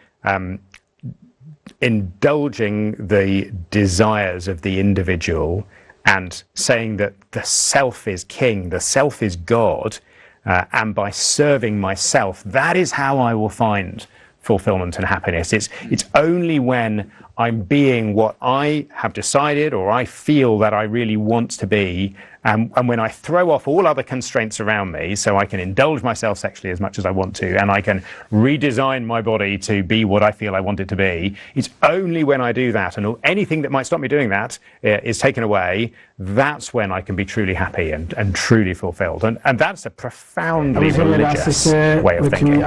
E: indulging the desires of the individual and saying that the self is king, the self is God, and by serving myself, that is how I will find fulfillment and happiness. It's only when I'm being what I have decided or I feel that I really want to be, and when I throw off all other constraints around me, so I can indulge myself sexually as much as I want to, and I can redesign my body to be what I feel I want it to be. It's only when I do that, and anything that might stop me doing that is taken away, that's when I can be truly happy and truly fulfilled. And that's a profoundly religious way of thinking.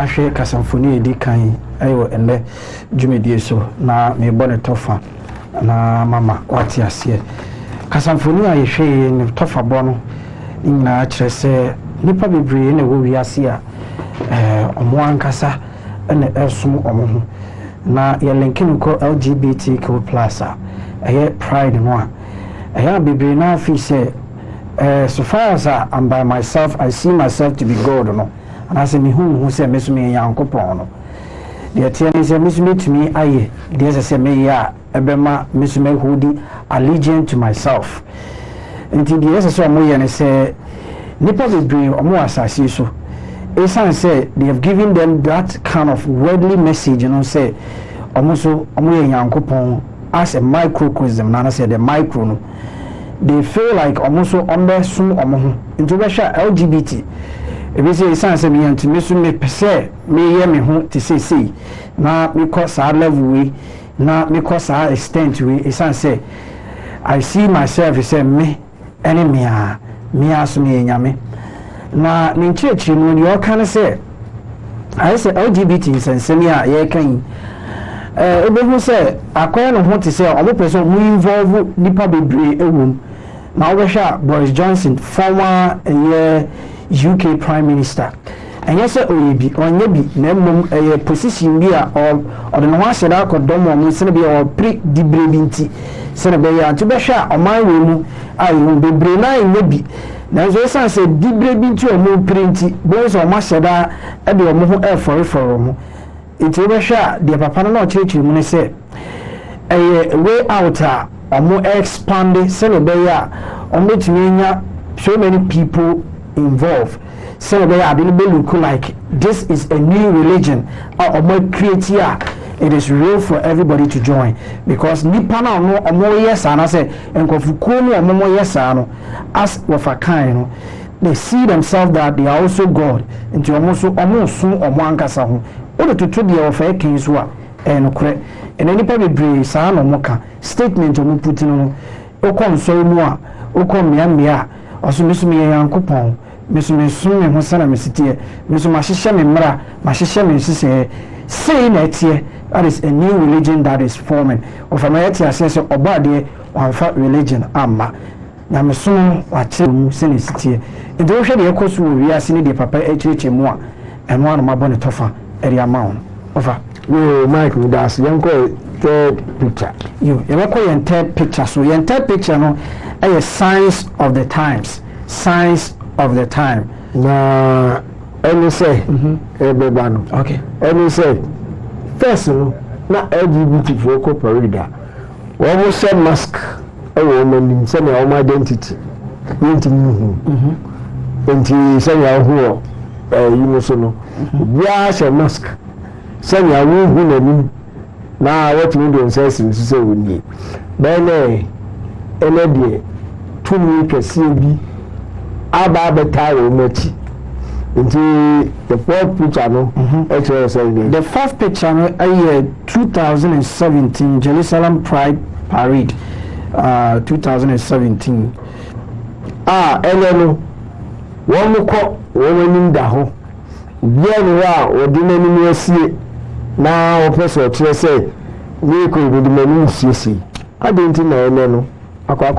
B: Tofa na mama wati asie kasamfoni a yehwe ne tofa bono na kire se nipa bebre na wo wi ase a omo ankasa na esum omo ho na ye linkin ko LGBTQ+ a pride no a bebre na fi se so far as I'm by myself, I see myself to be God no, and as me who say mesumi yankopon no. The attorney said, Miss Me to me, I, there's a semia, Ebema, Miss Me Hoodie, allegiant to myself. Until the SSO and say, Nipper will bring or more assassin. So, Esan said, they have given them that kind of worldly message, say, almost Yankopon as a microcosm, Nana said, the micro. They feel like almost on their soon into Russia LGBT. If you say something me and me per se, me hear me home to say, now because our level way, now because our extent way, it's say, I see myself as a me, enemy, me as me and me. Now, in church, you know, you can say, I say LGBT and send ya, ye can. Everyone say, I can't want to say, all the person we involve Nipa Bebre a room. Now, Boris Johnson, former UK Prime Minister, and yes, Oyebi, or maybe a position here or the one said I could domo, Senabe or pre-debrinti, Senabe, to be sure, or my room, I will be brain, maybe. Now, as I said, debrinti or more printy, boys or Masada, and the more air for reform. It's over sure, the Papano Church, you say, a way out, or more expanded, Senabe, or make me so many people involved. So they are look like this is a new religion or more creatia. It is real for everybody to join because Nipana no more yes and I say and Kofukuno more yes as of a kind they see themselves that they are also God into almost soon or one castle order to be of a king's work and correct and any public breeze son or mocha statement of Muputino Okon so more Okon Miamia also miss me a young coupon. Miss Messun and Hosana Messitia, Miss Mashisham and Mara, Mashisham and saying that here, that is a new religion that is forming. Of America says, or body, or fat religion, Amma. Namasun, what you send it here. In the ocean, of course, we are seeing the Papa HH1 and one of my bonnet offer at the amount. Over.
C: No, Michael, that's young. third picture.
B: You call your third picture. So your third picture no a signs of the times. Signs of the time.
C: Na any say everybody.
B: Okay.
C: Any say first no na LGBT for parade. We almost say mask e wo manim say na our identity. Yenti Enti say ya ho you know so no. Bia say mask. Say ya wo hu nanim. Na what we do say say we need. Ben ene die tumi kese bi aba betare machi. Into the fourth picture no
B: the fourth picture no 2017 Jerusalem Pride Parade 2017
C: ene no won ko won nim da ho bia no wa odi nanim asie na wo person kire say we ko odi nanim siesie adenti na ene no akwa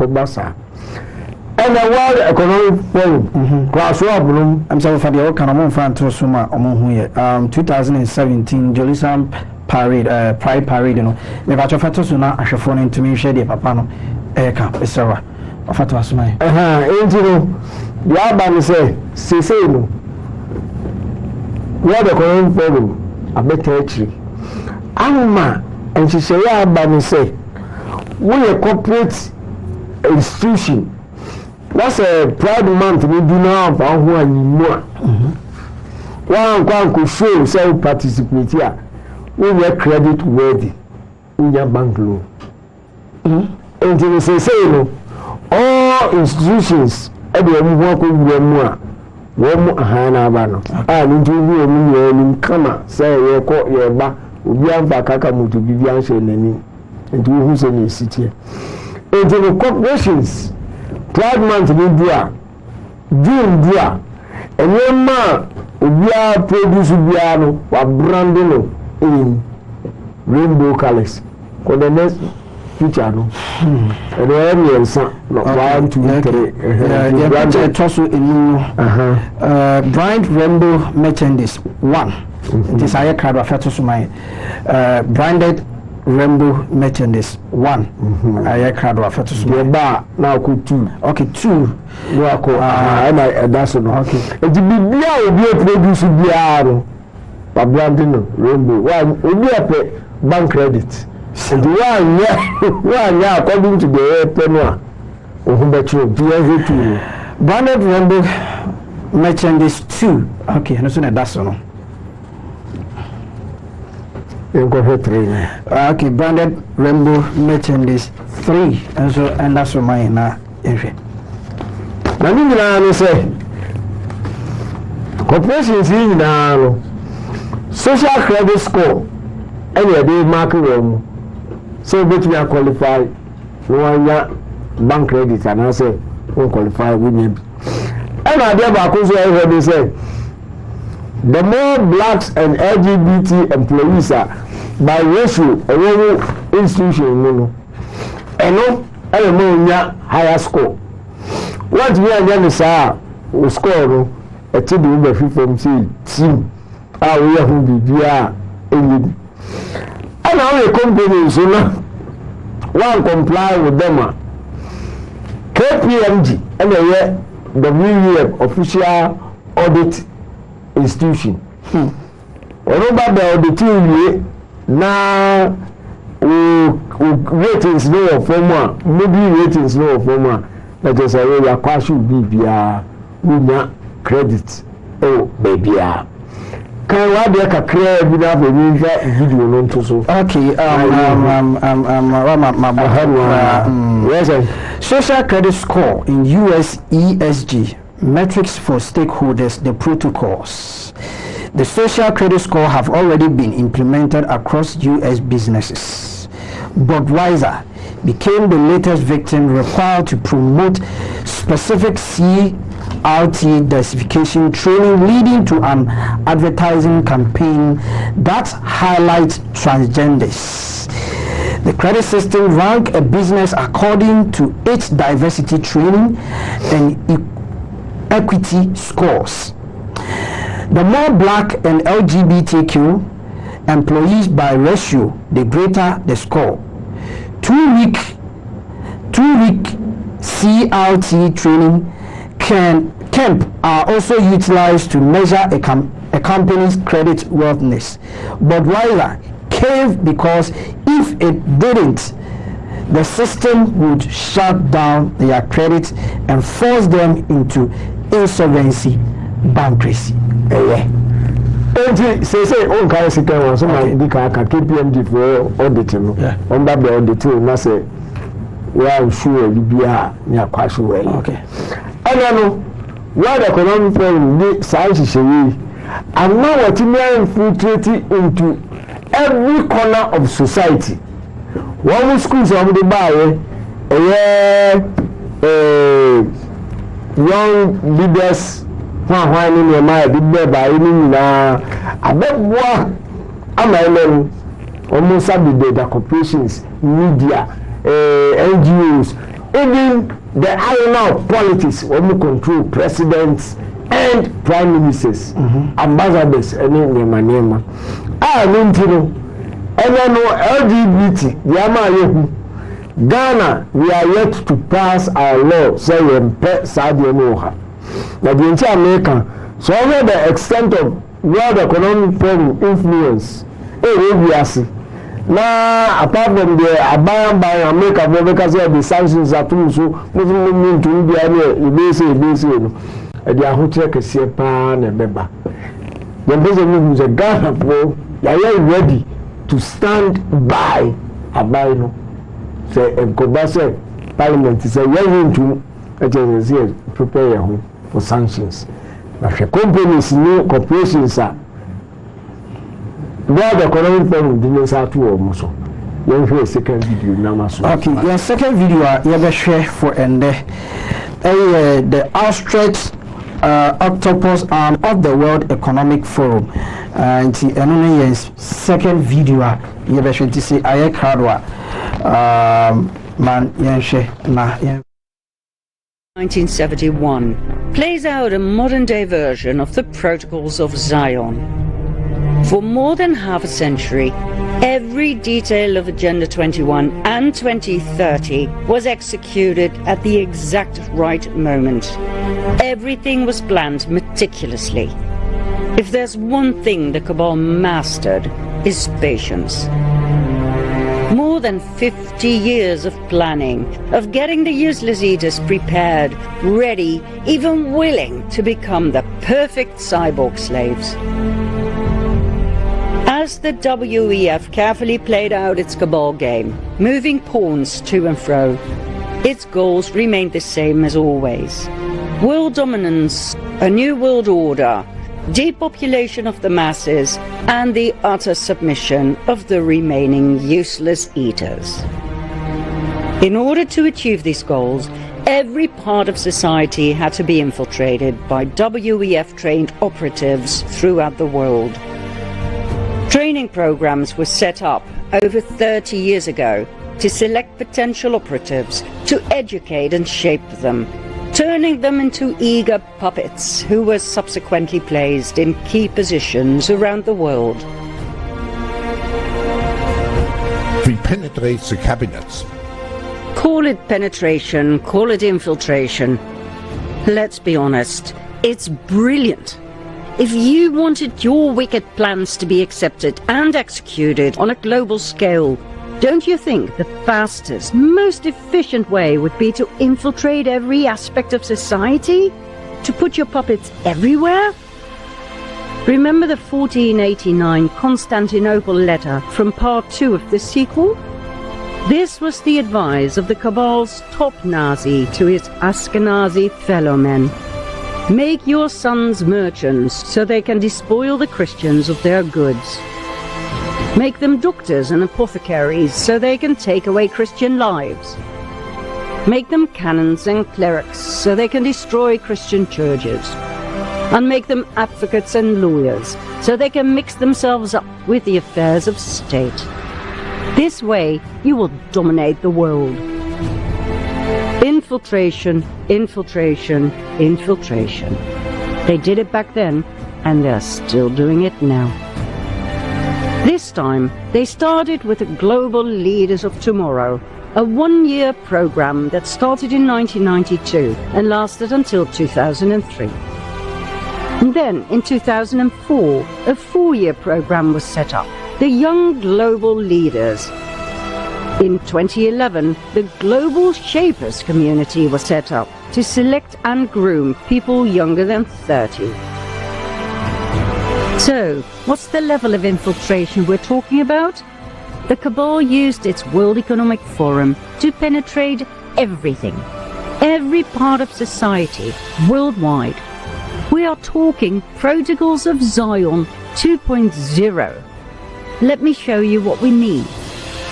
C: and the World Economic Forum, class room.
B: I'm sorry for the Okanamon fan to Suma Omohuye. 2017 Jerusalem Parade, Pride Parade. You know, the batch of Fatosuna, I should phone in to me, Shady Papano, Eka, Esra, of Fatosma.
C: Ain't you? The Alban say, no. World Economic Forum, a better tree. Alma, and she say, Alban say, we a corporate institution. That's a Pride month we do now for one could show self participate here. We were credit worthy. We are bank loan. And they say no, all institutions everyone work with more hana bano. And into come say your court your back we have kaka mutu bibian she nani. And who say in city. And the corporations Pride month we do June do and when we are produce no wa branding in rainbow colors for the next future no and when you son no 1 2 3
B: yeah tosu in bright rainbow merchandise 1 this aye card of to my branded rainbow merchandise 1 aye card of to my
C: bar now ku 2
B: okay 2
C: wako that's no okay it be bia obi produce bia no pa branding no rainbow one obi pay bank credit and one yeah according to the penua ohubetro bia 2
B: branded rainbow merchandise 2 okay no so na that's no okay branded rainbow merchandise 3 and that's my na enhwe
C: na ni nyina say corporations ni nyina no social credit score any e dey mark room so bet we are qualified no anya bank credit and I say we qualify we need and I dey back so everybody say the more blacks and LGBT employees are by ratio a institution no eno e mo nya higher score what we are going to say we score no e ti do be from say team we are who bibia enyi and our company so na one comply with them KPMG and the WEF official audit institution onoba the audit na ratings no form maybe ratings no form that is a way akwa should be bia unya credit baby kan wa de ka clear bi na video no nto so
B: okay
C: yes
B: social credit score in US ESG metrics for stakeholders, the protocols. The social credit score have already been implemented across US businesses. Budweiser became the latest victim required to promote specific CRT diversification training, leading to an advertising campaign that highlights transgenders. The credit system ranks a business according to its diversity training and equity scores. The more black and LGBTQ employees by ratio, the greater the score. 2 week CRT training camp are also utilized to measure a company's credit worthiness. Budweiser caved because if it didn't, the system would shut down their credit and force them into insolvency, bankruptcy.
C: Say on currency can so my KPMG for auditing. On that auditing, I say, well, sure, you be near quite well.
B: Okay.
C: I don't know what economic forum the science and now what you infiltrating into every corner of society. One schools on the bar, young leaders. Why in your mind did by any I bet what am I almost the corporations, media, NGOs, even the iron of politics when you control presidents and prime ministers, ambassadors, and in your name. I mean to know, and I know LGBT, Yama Ghana, we are yet to pass our law, saying pet Sadia Moha. Now the entire America, so over the extent of World Economic Forum influence, now apart from the Abaya America, because the sanctions are too so, Muslim to India, they are hotel Kasiapa and Beba. The president who's a Ghana for, they are ready to stand by Abaya. Say, and Kobasa Parliament is a young to prepare your home for sanctions. But the companies, new corporations are the economic forum didn't start to almost. You hear a second video now.
B: Okay, your second video you have share for and the outstretched octopus arm of the World Economic Forum. And the second video you have share to say I crowd man share na
F: 1971 plays out a modern-day version of the Protocols of Zion. For more than half a century, every detail of Agenda 21 and 2030 was executed at the exact right moment. Everything was planned meticulously. If there's one thing the cabal mastered, is patience. More than 50 years of planning, of getting the useless eaters prepared, ready, even willing to become the perfect cyborg slaves. As the WEF carefully played out its cabal game, moving pawns to and fro, its goals remained the same as always. World dominance, a new world order, depopulation of the masses, and the utter submission of the remaining useless eaters. In order to achieve these goals, every part of society had to be infiltrated by WEF-trained operatives throughout the world. Training programs were set up over 30 years ago to select potential operatives, to educate and shape them, turning them into eager puppets who were subsequently placed in key positions around the world.
G: We penetrate the cabinets.
F: Call it penetration, call it infiltration. Let's be honest, it's brilliant. If you wanted your wicked plans to be accepted and executed on a global scale, don't you think the fastest, most efficient way would be to infiltrate every aspect of society? To put your puppets everywhere? Remember the 1489 Constantinople letter from part 2 of the sequel? This was the advice of the Cabal's top Nazi to his Ashkenazi fellow men. Make your sons merchants so they can despoil the Christians of their goods. Make them doctors and apothecaries so they can take away Christian lives. Make them canons and clerics so they can destroy Christian churches. And make them advocates and lawyers so they can mix themselves up with the affairs of state. This way you will dominate the world. Infiltration, infiltration, infiltration. They did it back then, and they're still doing it now. This time, they started with the Global Leaders of Tomorrow, a one-year program that started in 1992 and lasted until 2003. And then, in 2004, a four-year program was set up, the Young Global Leaders. In 2011, the Global Shapers community was set up to select and groom people younger than 30. So, what's the level of infiltration we're talking about? The cabal used its World Economic Forum to penetrate everything, every part of society, worldwide. We are talking Protocols of Zion 2.0. Let me show you what we mean.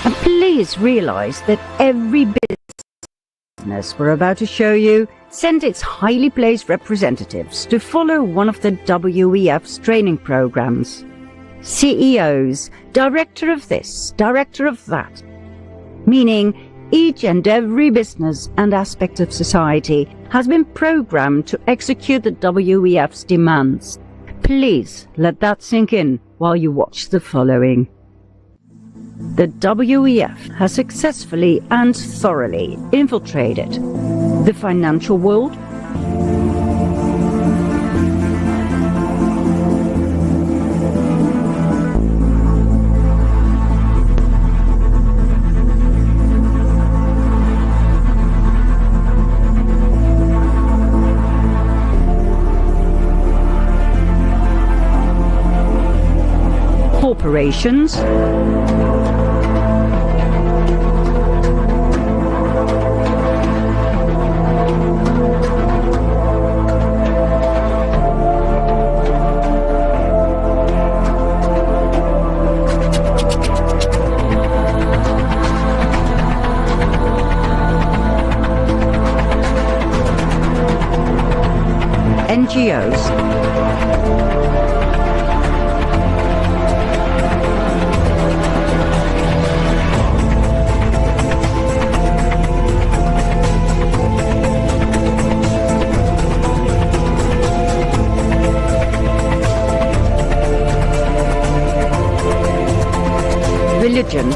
F: And please realize that every business we're about to show you sent its highly placed representatives to follow one of the WEF's training programs. CEOs, director of this, director of that. Meaning each and every business and aspect of society has been programmed to execute the WEF's demands. Please let that sink in while you watch the following. The WEF has successfully and thoroughly infiltrated the financial world, corporations, NGOs, religion,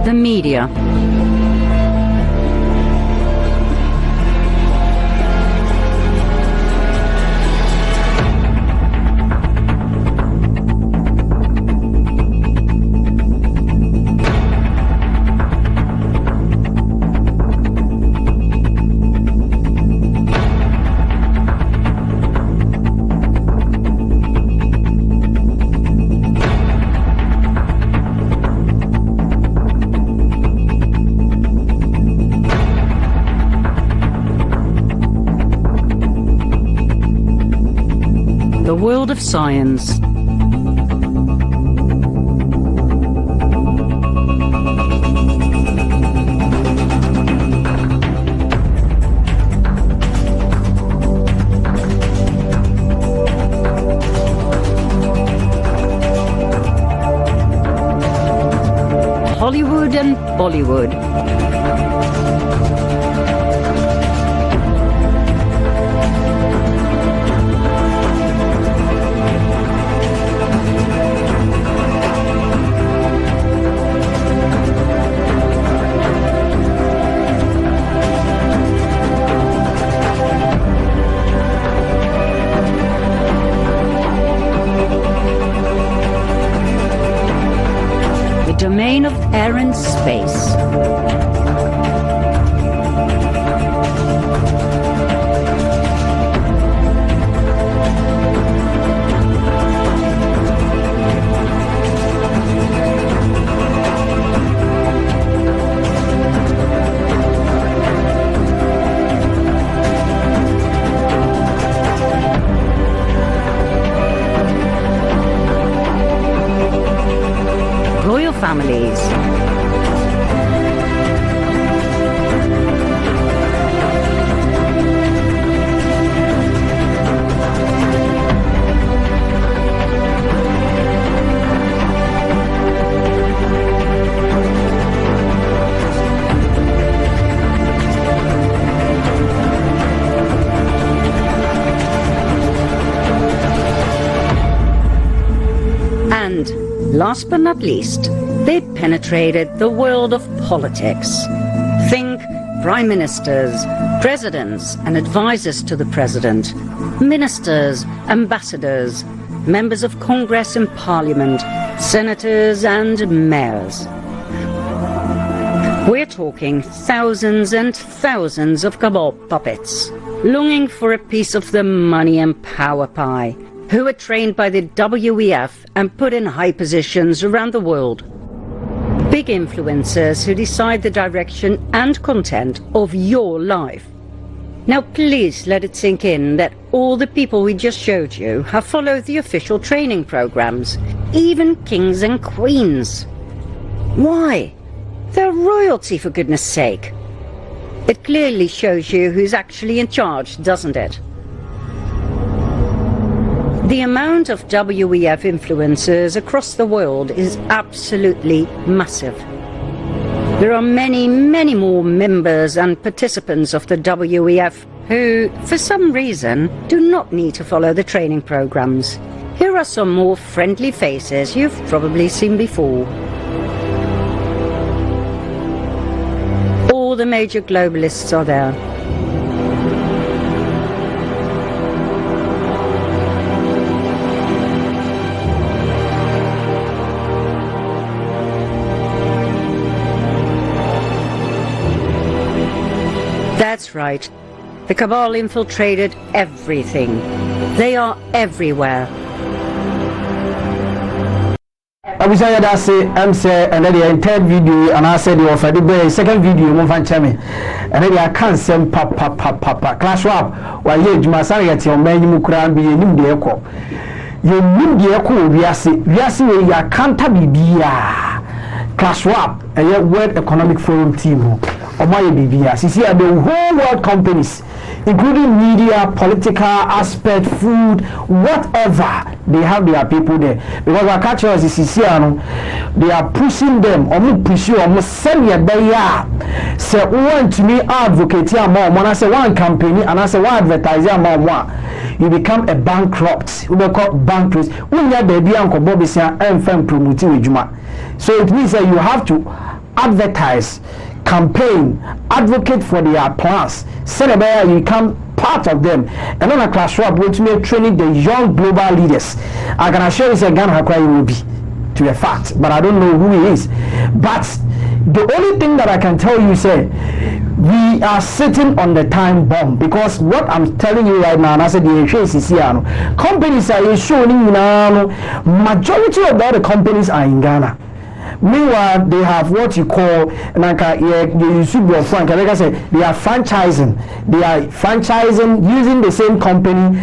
F: the media, the world of science, Hollywood and Bollywood, domain of air and space, royal families, last but not least, they penetrated the world of politics. Think prime ministers, presidents and advisors to the president, ministers, ambassadors, members of Congress and Parliament, senators and mayors. We're talking thousands and thousands of cabal puppets, longing for a piece of the money and power pie, who are trained by the WEF and put in high positions around the world. Big influencers who decide the direction and content of your life. Now please let it sink in that all the people we just showed you have followed the official training programs, even kings and queens. Why? They're royalty, for goodness sake. It clearly shows you who's actually in charge, doesn't it? The amount of WEF influencers across the world is absolutely massive. There are many, many more members and participants of the WEF who, for some reason, do not need to follow the training programs. Here are some more friendly faces you've probably seen before. All the major globalists are there. That's right. The cabal infiltrated everything. They are everywhere.
B: Abisa ya da say am say and the third video and I said the offer the second video mo fan chame and the can sem papa clash rap wa ye djuma sare yete o man yimu kura bi enim de ekọ ye nim de ekọ wiase we ya kanta bibia clash rap a World Economic Forum team o ma ye bibia sisi the whole world companies including media, political aspect, food, whatever, they have their people there. Because our culture is Siciliano, they are pushing them, almost send your day. Say, want to me advocate here more. When I say one company and I say one advertiser more, you become a bankrupt. You become bankrupt. When you are baby Uncle Bobby say, I'm from promoting Juma. So it means that you have to advertise, campaign, advocate for their plans. Senegal, you become part of them. And on a class rap, we're to training the young global leaders. I can assure you, Ghana Hakwa will be to a fact, but I don't know who he is. But the only thing that I can tell you, say, we are sitting on the time bomb, because what I'm telling you right now, and I said the companies are showing majority of all the companies are in Ghana. Meanwhile, they have what you call, like you should be frank. Like I said, they are franchising. They are franchising using the same company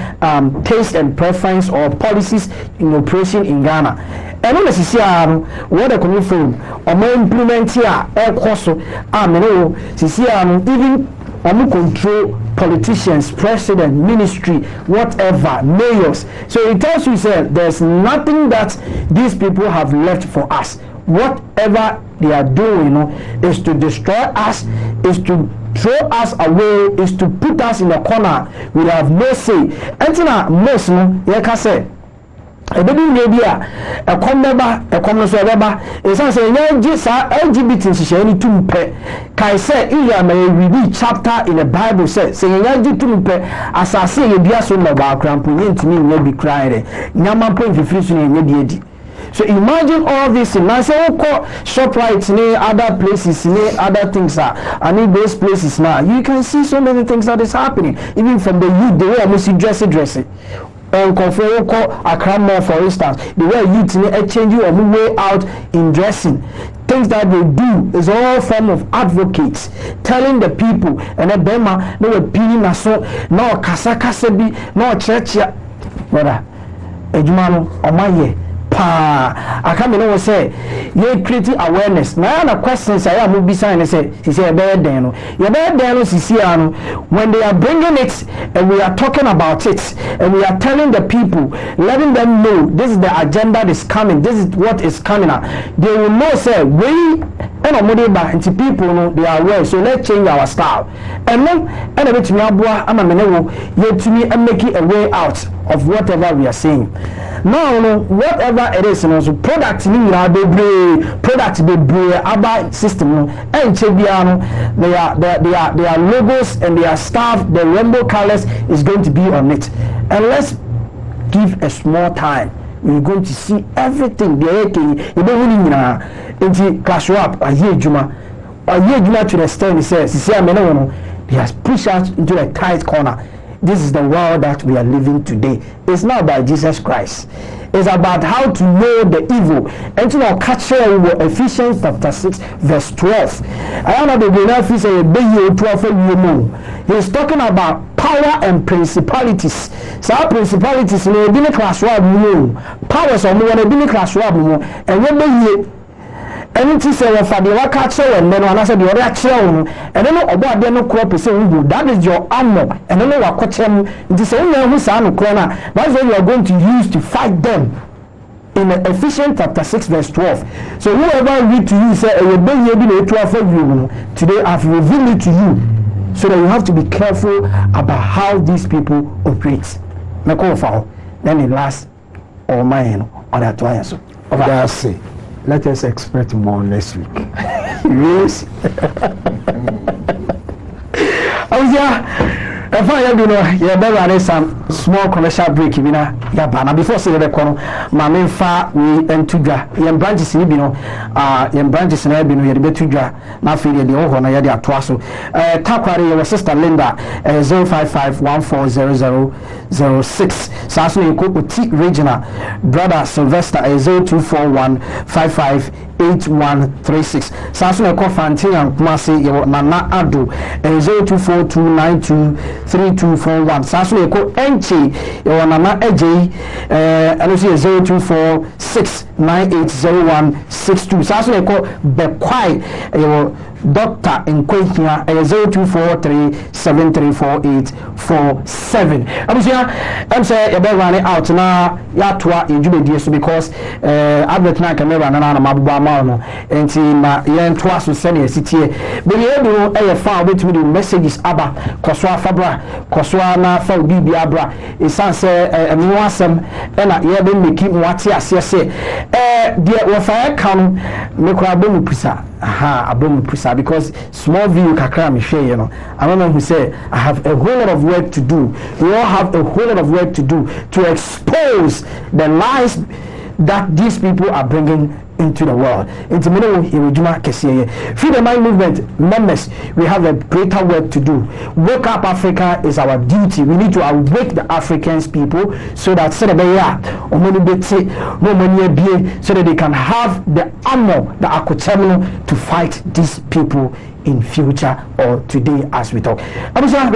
B: taste and preference or policies in operation in Ghana. And on the CCR, what they coming from, or more implement here, air cost, CCR, even control politicians, president, ministry, whatever, mayors. So it tells you, sir, there's nothing that these people have left for us. Whatever they are doing, is to destroy us, is to throw us away, is to put us in a corner. We have no say. Entina most you can say a baby maybe a come so beba is say LGBT sheni tumpe kai say iya may read chapter in the Bible says say nyaji tumpe asase ye bia so no ba krampo yentimi nya bi cry nyama po fifiri so nya di. So imagine all this. Now say ShopRite, other places, other things are. I need those places now. You can see so many things that is happening. Even from the youth, the way I must see dressing. Accra Mall, for instance, the way youth change you or way out in dressing. Things that they do is all form of advocates telling the people and then Bema no opinion so no kasa bi no church brother ejumano omaye. I can't say you creating awareness. Now the questions I am be saying say she say bad dano. Your bad dano when they are bringing it and we are talking about it and we are telling the people, letting them know this is the agenda that is coming, this is what is coming up. They will know say we and people they are aware, so let's change our style. And then and a bit me abua ama menewo yet to me and make it a way out of whatever we are saying. now no whatever it is no so product ni nyina product be aba system no enche bia no their logos and their stuff, the rainbow colors is going to be on it. And let's give a small time. We're going to see everything. The AK, you don't really know. Into clash up a year juma to the extent he says, he has pushed us into a tight corner. This is the world that we are living today. It's not about Jesus Christ. It's about how to know the evil. And to now catch Ephesians chapter 6 verse 12. I don't know the he's talking about power and principalities. So our principalities in the class powers on the class and when and say for the work and then I said the other child and then about the crop is that is your armor and then what catch them the same who's on corner. That's what you are going to use to fight them in Ephesians chapter 6 verse 12. So whoever read to you say today I've revealed it to you so that you have to be careful about how these people operate. Then it lasts all mine or that twice.
C: That's it. Let us expect more next week. Yes.
B: If I do know, you better some small commercial break. You know, yeah, before say the corner, my main far we and tuga. You branches in Bino, you branches in Ebino, you bet tuga. Now feel the old one, I had a twasso. Takwari, your sister Linda, 055-140006. Sasso, you cook with T Regina, brother Sylvester, 0241558136. Sasso, you call Fantina, Kumasi, your Nana Adu, 0242923241. Sasso Eko Enchi, your Nana Eji, and 0246980162. Sasso Eko Bekwai, your Doctor in Quakia, 0243734847. I'm saying you're running out now. Yatua in Jubilee because Albert Nakamera and Anna Mabama and Tima Yan Twas with Senior City. But you know, I found with me the messages Abba, Koswa Fabra, Koswana, Fau Bibi Abra, is answer and Mwasam, and I have been making what I say. Dear Wafaya come, Mekwabu Pisa. Aha, Abum Pisa, because small view kakra me share, you know. I don't know who say I have a whole lot of work to do. We all have a whole lot of work to do to expose the lies that these people are bringing into the world. Into Freedom Mind Movement members, we have a greater work to do. Wake Up Africa is our duty. We need to awake the Africans people so that so that they can have the armor, the akotemno to fight these people in future or today as we talk. Abusa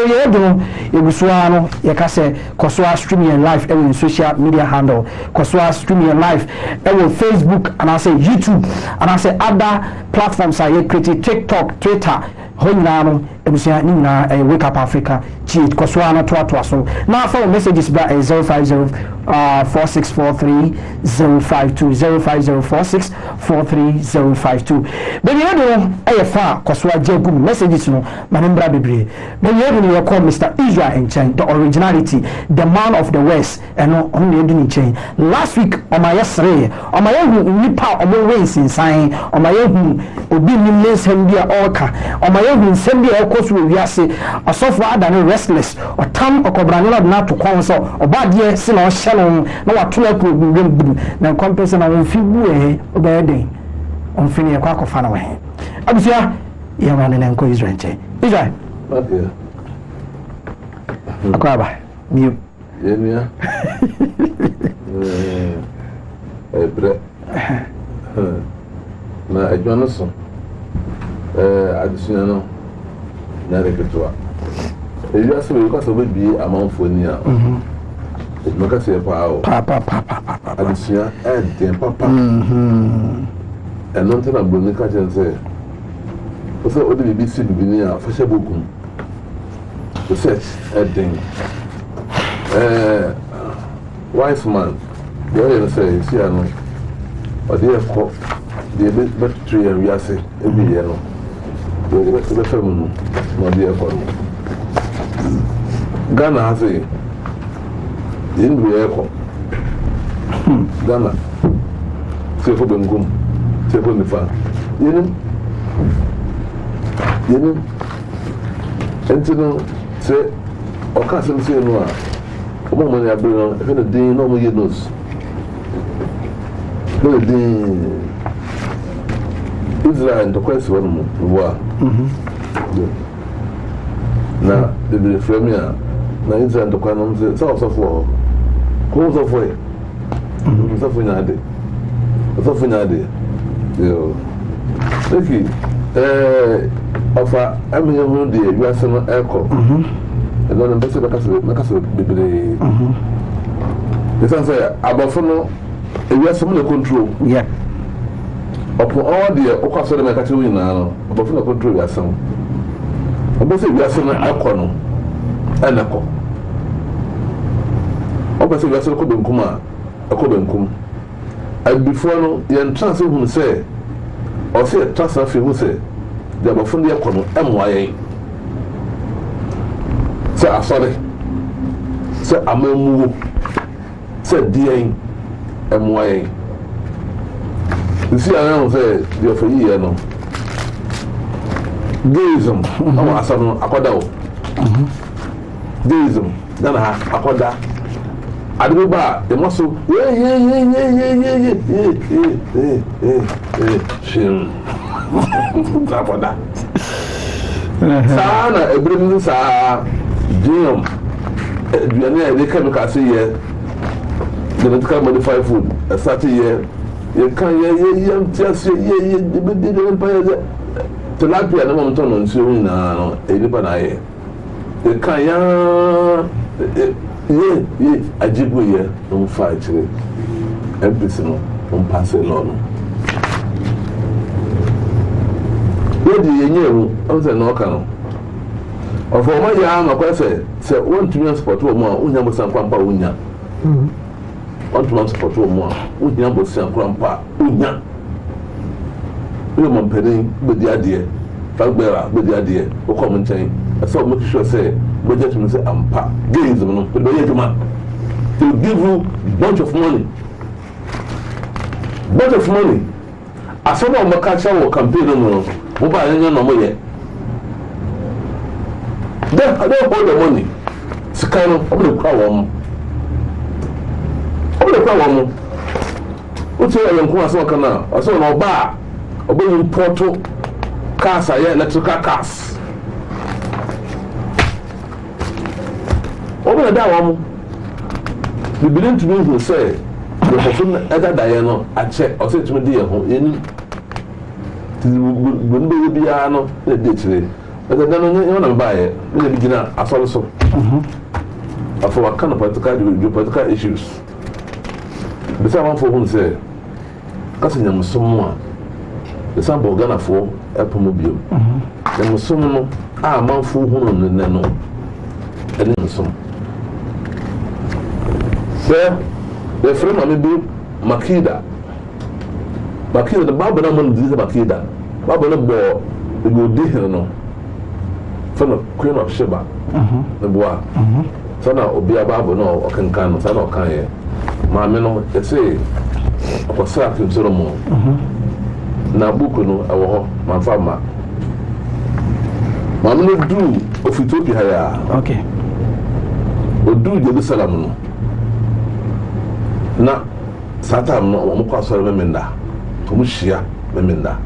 B: Koswa streaming live in social media handle, Koswa streaming live Facebook and I say YouTube and I say other platforms I created TikTok, Twitter, Honano, Wake Up Africa, cheat Koswana Twatwaso. Now for messages by 050-4643-052 050-4643-052. Baby, you know, AFA Koswa Jagum messages no Manembra Bibri. Baby, you call Mr. Israel in Chain, the originality, the man of the West, and no only in chain. Last week on my yesterday, on my own nipa on my ways in sign, on my own Obi Miles Hembia Orca, on my own Sembia Okos we are say a software than restless or tam or cobranilla not to console or bad year sin or shalom no what to like now compensation on few obey on Finia Quack fan away. Absia, you run in Uncle Israel. Israel.
H: Okay.
B: Aquaba. You.
H: Yeah. Na adwano so adesua no na reketua eya so we kwasa we bi amanfo ni a no ka se pa adesua den papa eno ntena bro ni ka chense o se odi bi si bi ni a fa she bokum o se den wise man you say see ano o dey ko the battery and we are say every year no the family no dey for Ghana has a in we echo Ghana say for Bengum say for Nifa yɛnim ɛnti no sɛ ɔka asɛm sɛ no a ɔmo mane abere no ɛhwɛ no din na ɔmo yɛ nose ɛhwɛ no din Israel ntɔkwa si hɔ no mu wo a na bebree frɛ me a na Israel ntɔkwa no sɛ sɛ ɔsɔfo wɔ hɔ kɔn ɔsɔfo yɛ ɔsɔfo nyaade yo Eki ɔfa ɛmɛ ho deɛ wiase no ɛkɔ ɛdɔ no mpɛsɛ bɛkasa bebree ɛsan sɛ abɔfo no ewiase mu na control ɔpɔ ɔwɔ deɛ ɔkɔ asɔre ma ɛka kyerɛ wo nyinaa no abɔfo na control wiase no ɔbɛsɛ wiase no ɛkɔ no ɛna kɔ ɔbɛsɛ wiase no kɔ benkum a ɛkɔ benkum abifoɔ no yɛn trans ehunu sɛ ɔsɛ trans afi hu sɛ deɛ abɔfo no yɛkɔ no ɛmoa yɛn sɛ asɔre sɛ amamuwo sɛ deɛn ɛmoa yɛn nsi anahu sɛ deɛ ɔfɛ yiyɛ no gayism ɔwɔ asam no akɔda o gayism Ghana ha akɔda ade bi ba a ɛmɔ so hwim akɔda saa na ebire mu saa GM aduane a yɛde chemical ase yɛ genetically modified food ɛsate yɛ yɛka yɛ ntiase yɛ de mpa yɛ tilapia na mɔm tɔn no nsuo nyinaa no nipa na ayɛ yɛka yɛ agyibu yɛ no mfa akyire MPC no mpase law no yɛde yɛnyɛ mu ɔsɛ na ɔka no ɔfɔ ɔma yɛ ama kɔ sɛ wɔntumi support wɔ mu a wonya bosan kwampa wonya wɔntumi support wɔ mu a wonya bosan kwampa wonya woyɛ mɔmpanin bɛdi adeɛ fagbɛra bɛdi adeɛ wokɔ mo nkyɛn ɛsɛ ɔmo hwehwɛ sɛ bɛgye tumi sɛ ampa gayism no bɛde bɛyɛ adwuma they will give you bunch of money asɛm a ɔmɔka kyerɛ wɔ campaign no mu no woba anyanya na ɔmoyɛ then I don't hold the money sika no ɔmo kura wɔn wotu yɛ nko asɛm ɔka na ɔsɛ na ɔba a ɔbɛyi mpɔto cars a yɛ electrical cars ɔmo na da wɔn bibiri ntumi hu sɛ yɛkɔfo no ɛdadaeɛ no akyɛ ɔsɛ tumi di yɛn ho yɛni gbɔn bɛyɛ biara no na ɛdi akyire ɛsɛ dan no nyɛ ɔnam baayɛ ne yɛ bi gyina asɔre so afɔ waka no political issues bɛsɛ amanfoɔ hu sɛ kasa nyamusom a bɛsɛ abɔ Ghanafoɔ ɛpɔ mu bio nyamusom no a amanfoɔ hu no nnɛ no ɛne nyamusom sɛ yɛfrɛ maame bi Makida the Bible na man didi sɛ Makida Bible no bɔ ebi odi hene no fɛ no Queen of Sheba ne boa sana obi Bible no ɔkenkan no sana ɔkan yɛ maame no yɛsɛ ɔkɔsɛ King Solomon na buku no ɛwɔ hɔ mamfa ma maame no duu of Ethiopia ha ya oduu Jerusalem no na Satan no ɔmo kɔ asɔre memenda ɔmo hyia memenda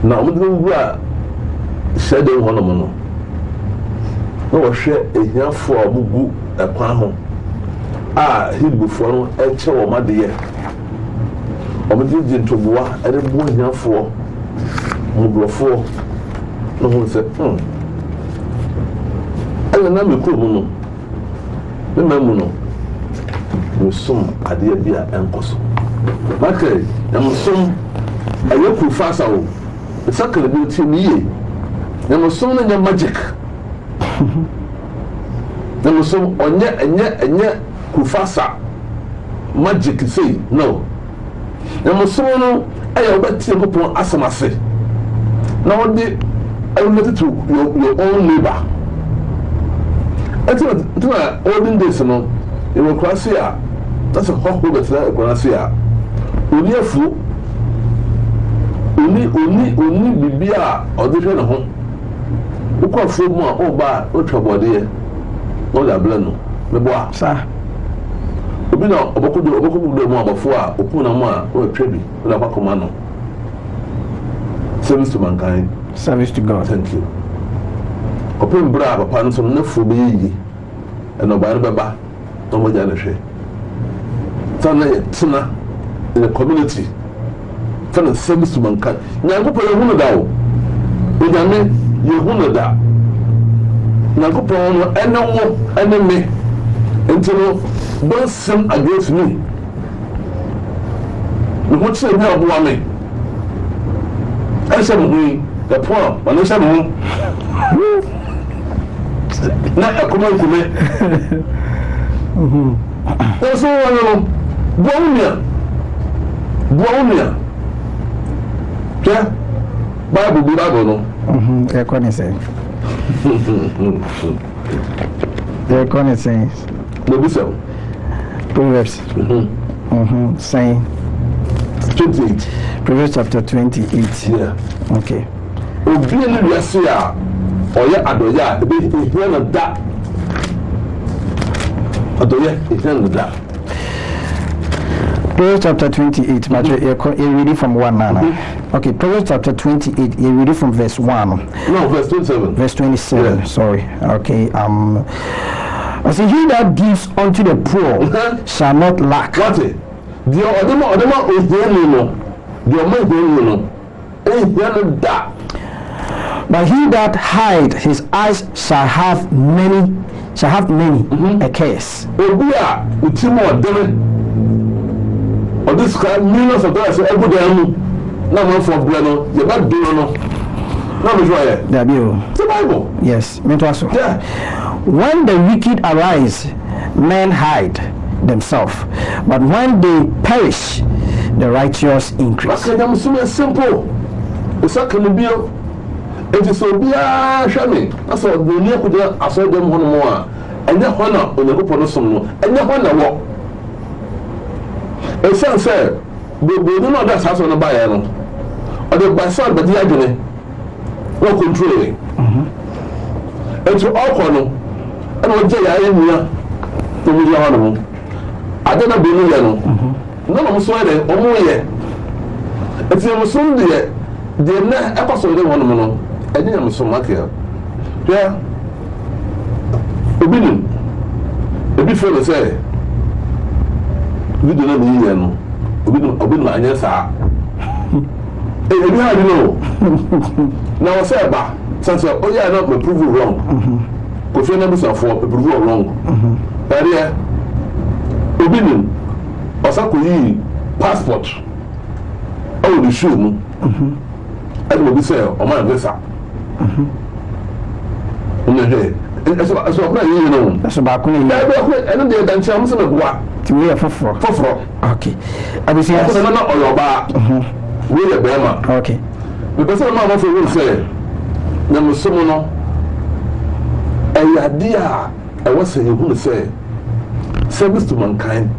H: na ɔmo de wura hyia de hɔ nom no na wɔhwɛ ehiafoɔ a ɔmo gu ɛkwan ho a Hebrefoɔ no ɛkyɛ wɔn adeɛ ɔmo de gye ntoboa ɛde bu ehiafoɔ mmuborɔfoɔ na ho sɛ ɛna na me kurom no me mamu no musom adeɛ bi a ɛnkɔ so makɛ nyamusom ɛyɛ kurufasa o ɛsakere bi tie mi yie nyamusom no nyɛ magic nyamusom ɛnyɛ kurufasa magic sei no nyamusom no ɛyɛ ɔbɛtie nkopɔn asɛm ase na wɔde ɛwɔmɛte to your own neighbor ɛntina olden days no yɛwɔ kurase a that's a hot Robert Equanasia. Only a fool, only Bibia or the train home. Who call food more, oh, bad, no trouble, dear. No, that blend, the boy,
B: sir.
H: Obi na obokudo mo abafo a opuna mo a o trebi na kwa command. Service to mankind,
B: service to God.
H: Thank you. Open bra papa no so na fu be yi e no ba no beba no mo ja na hwe. Sana ye tuna in the community for service to mankind. Nyangopo ye hunu da o. Onyame ye hunu da. Nyangopo no ene wo ene me. Until don't sin against me. The what's the name of me? I said, the poor, when I said, not a command. That's all I know. Bonia. Yeah, Bible, no.
B: They're going to say. They're going to say. Proverbs. Saying
H: 28.
B: Proverbs chapter 28.
H: Yeah.
B: Okay.
H: Obiani wiasia oya adoya ebe ehia na da. Adoya ehia na da.
B: Proverbs chapter 28, but you're reading from 1 now. Okay, Proverbs chapter 28, you're reading from verse 1.
H: No, verse 27.
B: Verse 27, yeah. Sorry. Okay, I say, he that gives unto the poor shall not lack.
H: What it? The odema is the no. The odema no.
B: But he that hide his eyes shall have many a curse.
H: Obia utimo odeme. Or this millions of dollars every day. No man for Breno. You bad do no. No me joy.
B: That be
H: the Bible.
B: Yes, me too also.
H: Yeah.
B: When the wicked arise, men hide themselves, but when they perish, the righteous increase.
H: Okay, I'm so simple. It's a can be. It is so be a shame. That's all the near could I saw them one more. And the honor on the group of some and the honor walk. A son said, we do not that's house on the buyer. Or the by son, but the agony. No controlling. And to all corner. And what day I am here to me, I don't know, none of them swear or more yet. If you are soon there, they're not episode one month, and then I'm so lucky. Yeah, opinion. A bit further say, we do not need them. We don't mind yes, sir. Hey, you know. Now I say about since oh yeah, not my prove wrong. Because you never saw for prove wrong. Area opinion. Osako yi passport. Oh, the shoe. And will be say, oh my visa. That's what you know.
B: That's about
H: and then they're done chance of what
B: to me for. Okay. I will say,
H: I don't know your bar. With a Bama.
B: Okay.
H: Because I'm not will say, there was someone. A idea, I was saying, who say, service to mankind,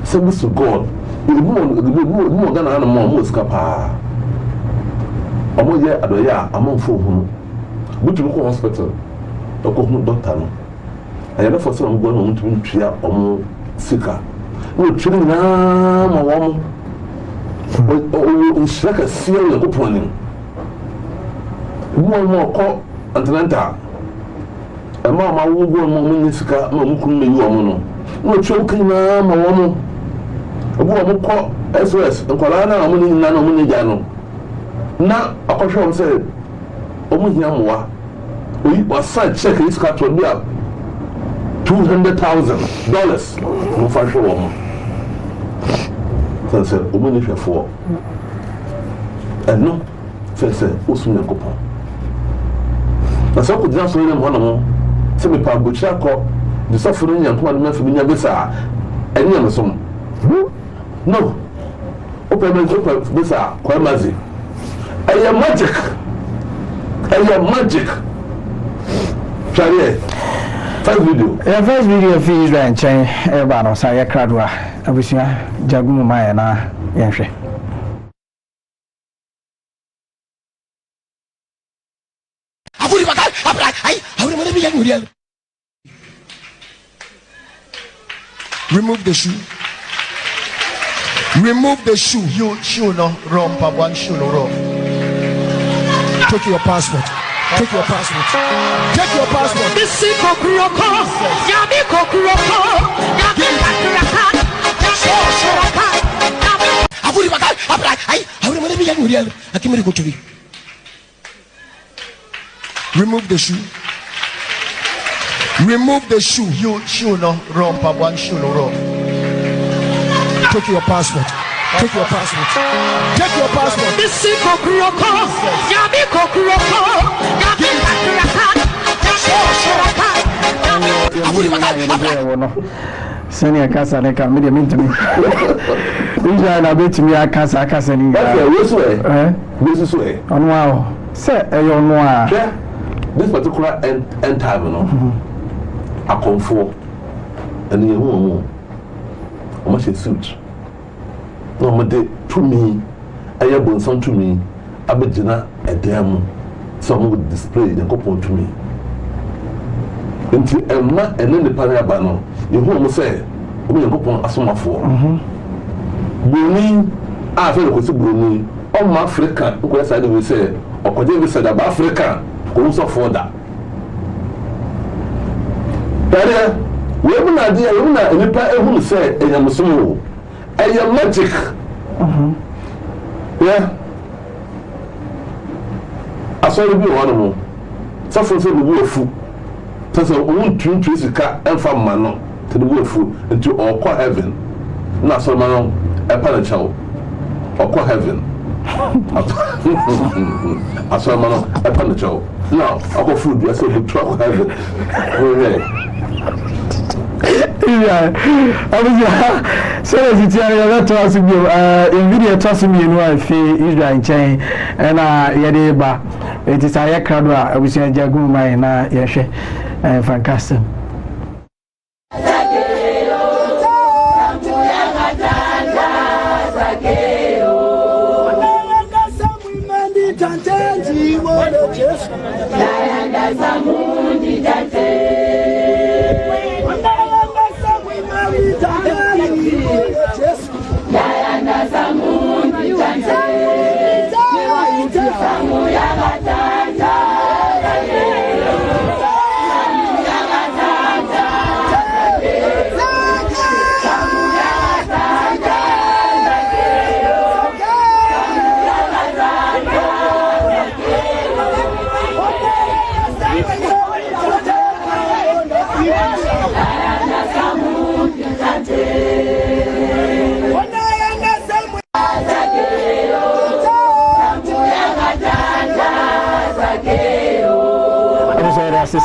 H: service to God. More than an amount of scapa. Among ye at the ya among four whom, which you call hospital, or doctor. I had for some going on to tria or more sicker. No chilling now, my woman. Oh, it's like a seal of opening. More call Atlanta. A mamma will go on Missika, Mamukum, you are mono. No choking now, my woman. A woman call SOS, and Colana, I'm only none of Munijano. Now, a question said, Omuhiamwa, we was sent check his car to be up $200,000. No fashion woman. So I said, Omuni for. And no, said, Usuna coupon. That's how could just read them one more. Semi Pabuchako, the suffering and one man from Yabisa, and Yamasom. No, open Bisa, Quamazi. I am magic. Charlie. First video.
B: Yeah, first video for Israel and China. Everybody knows I cradwa. Abusia Jagumu Maya na yenhwe.
A: Remove the shoe. Remove the shoe.
G: You shoe no wrong, pa one shoe no wrong.
A: Take your passport. Take your passport. Take your passport. Remove the shoe. Remove the shoe.
G: You shoe no wrong, pa one shoe no wrong.
A: Take your passport. Take your passport. Take your passport.
B: Senior Casa ne ka media minto me. Israel na betimi akasa ni.
H: This way.
B: Onwa say onwa.
H: This particular end time no. Akonfo. And you who almost a suit. No made to me. I have been some to me. Abedina a damn. Some would display the coupon to me. Until Emma and then the Parabano. You who say, we are going to assume for. Bruni, I feel like Bruni. All my African, who I will say, or could you say about Africa, goes off for that. But we have an idea, we have an idea who say, I am small. I am magic. Yeah. I saw the blue animal. Suffering from the wolf. That's a wound to the car and from Manon to the wolf into all core heaven. Not so Manon, a panachow or core heaven. I saw Manon, a panachow. Now, I go food, yes, I will try heaven.
B: Yeah, so as it's a video tossing me in one fee Israel chain and Yadeba. It is a crowd. I was in Jagumu Maya Yeshe and fantastic.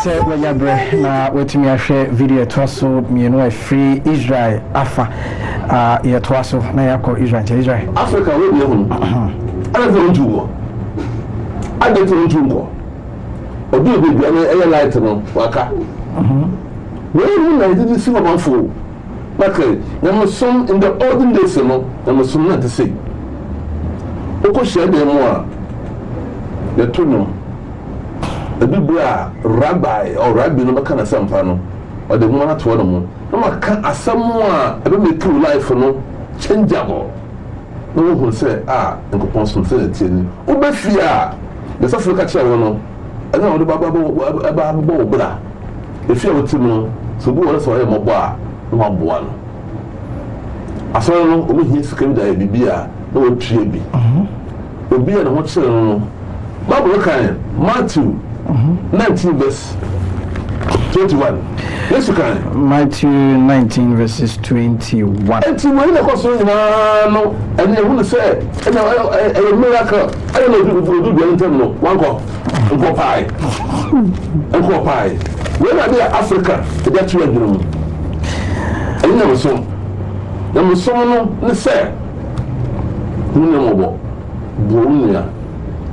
B: Say when you bring na wetumi ahwe video to so mienu a free Israel afa ye to so na yakọ Israel
H: Africa we be hunu ana zo ntuwo ade to ntuwo obi obi bi na e light no waka we na did see what for okay na some in the olden days no na some na to say oko share dem a the tuno the biblia rabbi or rabbi no makana sampa no or the woman to no mo no maka asamo a ebe make life no changeable no who say nkopon so say tieni obafia the Africa chair no and now the baba bra if you want no so go wona so e mobo a no aboa no asoro no omi hi sikam da bibia no otue bi obi na ho chere no Bible kan Matthew 19 verse 21. Yes, you can.
B: Matthew 19 verses 21.
H: And to when the question no, and you want to say, a miracle. I don't know if you do the no. One go pie. And go pie. When I be Africa, that's where you know. And never so. There was someone who said,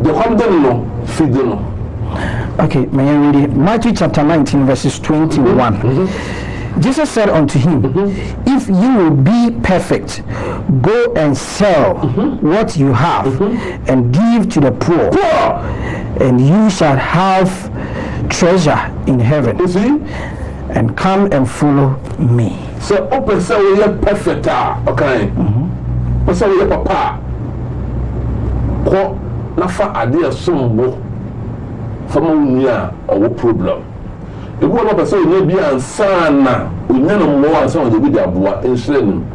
H: the Hamden no, feed no.
B: Okay, may I read it? Matthew chapter 19, verses 21. Jesus said unto him, if you will be perfect, go and sell what you have and give to the poor, and you shall have treasure in heaven.
H: You see?
B: And come and follow me.
H: So open say we are perfect, okay? Say we are papa. Ko na fa ade sombo. Fama unia or problem. If one person will be ansana, we never more and some of the video in Shannon.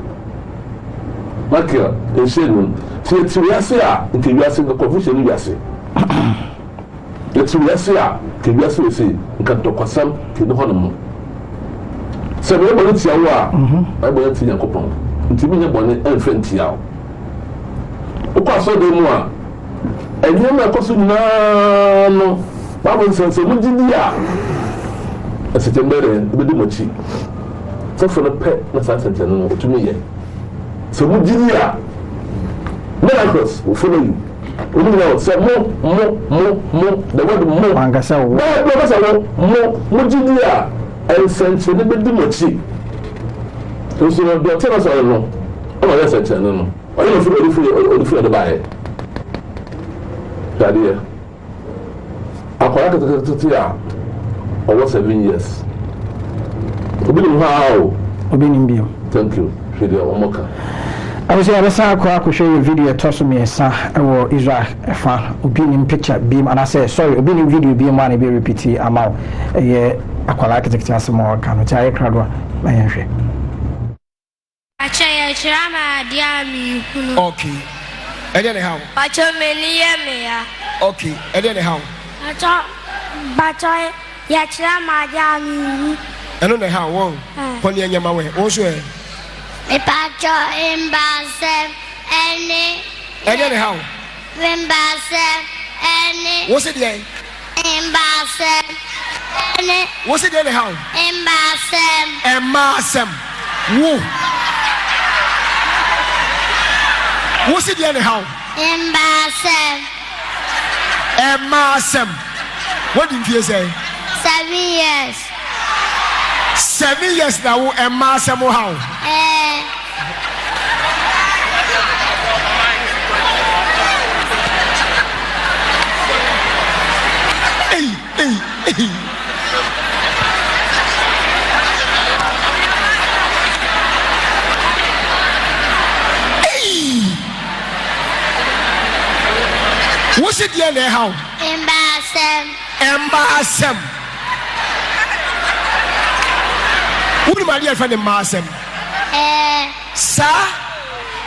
H: Michael, in Shannon, see, it's Riasia, until you are saying the confusion you are saying. It's Riasia, can you say, you can talk some, can you hold them? So, we are going to see our, I will see your coupon, until we are born and friend Tiao. Of course, so they more. And you are causing no. Bible says, so what did you as a temper and the Dumachi? So for the pet, not such a to me. So what did you miracles will follow you. We know say more, the word more.
B: Angasa,
H: more did you and send to the Dumachi. Those who are tell us all no. Oh, that's a channel. I don't feel the buy. Daddy. Akwara over 7 years. How? Thank you.
B: I was here. I saw show you video. Toss me sa. I Israel. Fa. Obinim picture beam and I say sorry. Obinim video beam one be repeat. Amount. Yeah. Akwara architect has more. Can I crowd one? My entry.
A: Okay. And then how? Okay. And then how?
I: But I
A: don't know how long. Pony and Yamawe. Also,
I: a patcher in Bassem, any.
A: And then how?
I: When Bassem, any.
A: What's it then?
I: In Bassem, any.
A: What's it then how?
I: In Bassem.
A: And Massam. Woo. What's it then how?
I: In Bassem.
A: And Massam. What did you say?
I: 7 years.
A: 7 years now, and Massam how? Hey. What's it then how? Embassam. Who do my dear friend Embassam? Sir,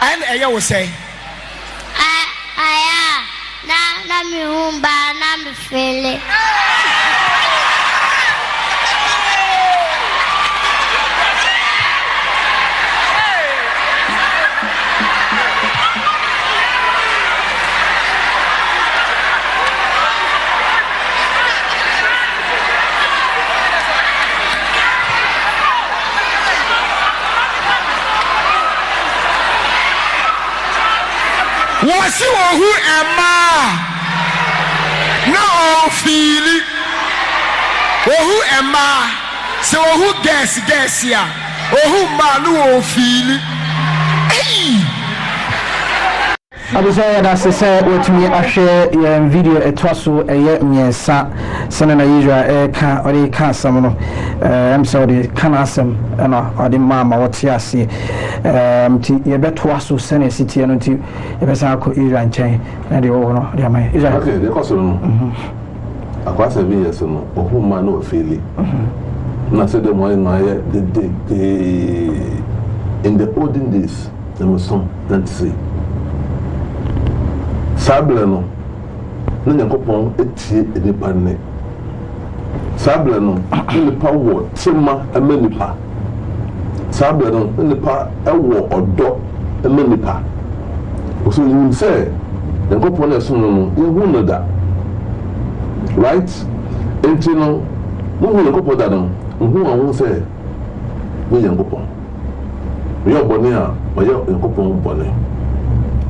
A: and I will say,
I: na mi humba na mi fele.
A: Was you who am I? No feeling. Who am I? So who guess ya? Who man feeling?
B: I was saying that I said what me I share video a twasso a year me sa sending a Israel can or they can't some I'm sorry can asem or the mama what you see you bet twasso send a city and until you best I could Israel chain and the owner they my Israel.
H: Okay, the cost across 7 years no who man no feeling. Na said them one the in the olden days there was some that say Sable no, na Nyankopon etie enipa ne. Sable no, nipa wo tema ema nipa. Sable no, nipa ewo odo ema nipa. So you say, Nyankopon esun no, yehu no da. Right? Enti no, mo hu Nyankopon da no, hu awon say, we Nyankopon. We obone a, we Nyankopon bone.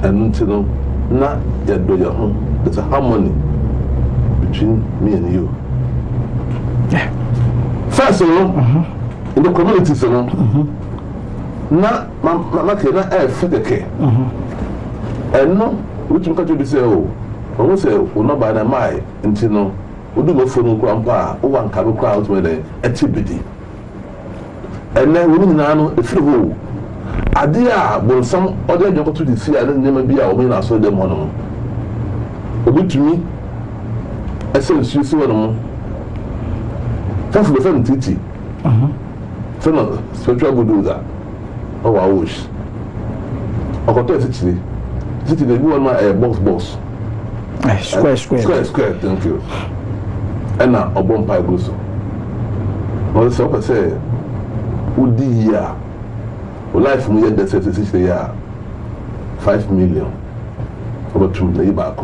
H: Enti no, na there's a harmony between me and you. First, in the communities, na make na feteke. And no, which you can say, oh, I say, oh, no, by the my, and you know, we do no phone grandpa, or one cabo crowd with a activity. And then we know if you go. Adia, when some other young to the sea, I didn't never be a woman, I saw them on. A bit to me, I said, you see what I'm. That's the friend Titi. Friend, spiritual would do that. Oh, I wish. I got to City, they do on my boss. Square, thank you. And now, a bomb pie goes. Well, so I say, would the life from the end of 60 years, 5 million. Over 2 million back.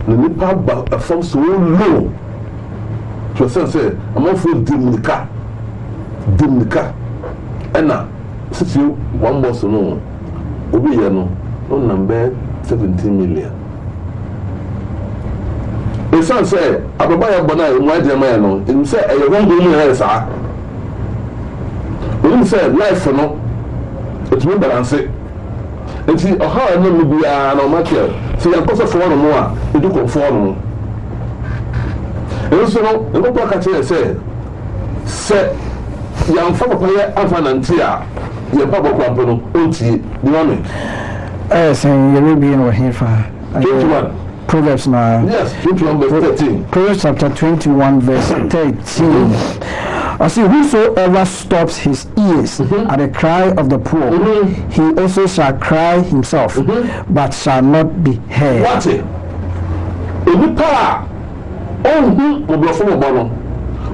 H: The Nepal from so low to a sense, I'm not full Dimnica. And now, since you one boss no, Obi no number 17 million. The son said, Ababaya Bona, my dear man, and said, I won't go in here, sir. When said, life for no. It's me balance it. And see, how I know be no matter. See, I'm also for more. You do conform. And so, the go back at say, young Papa Avanantia, your Papa Quampano, Unti, the army.
B: Saying you will be in here for
H: 21.
B: Proverbs now.
H: Yes, 21 verse 13.
B: Proverbs chapter 21, verse 13. I see, whosoever stops his ears at the cry of the poor, he also shall cry himself, but shall not be heard.
H: What it? Onipa, Oblofo Bono.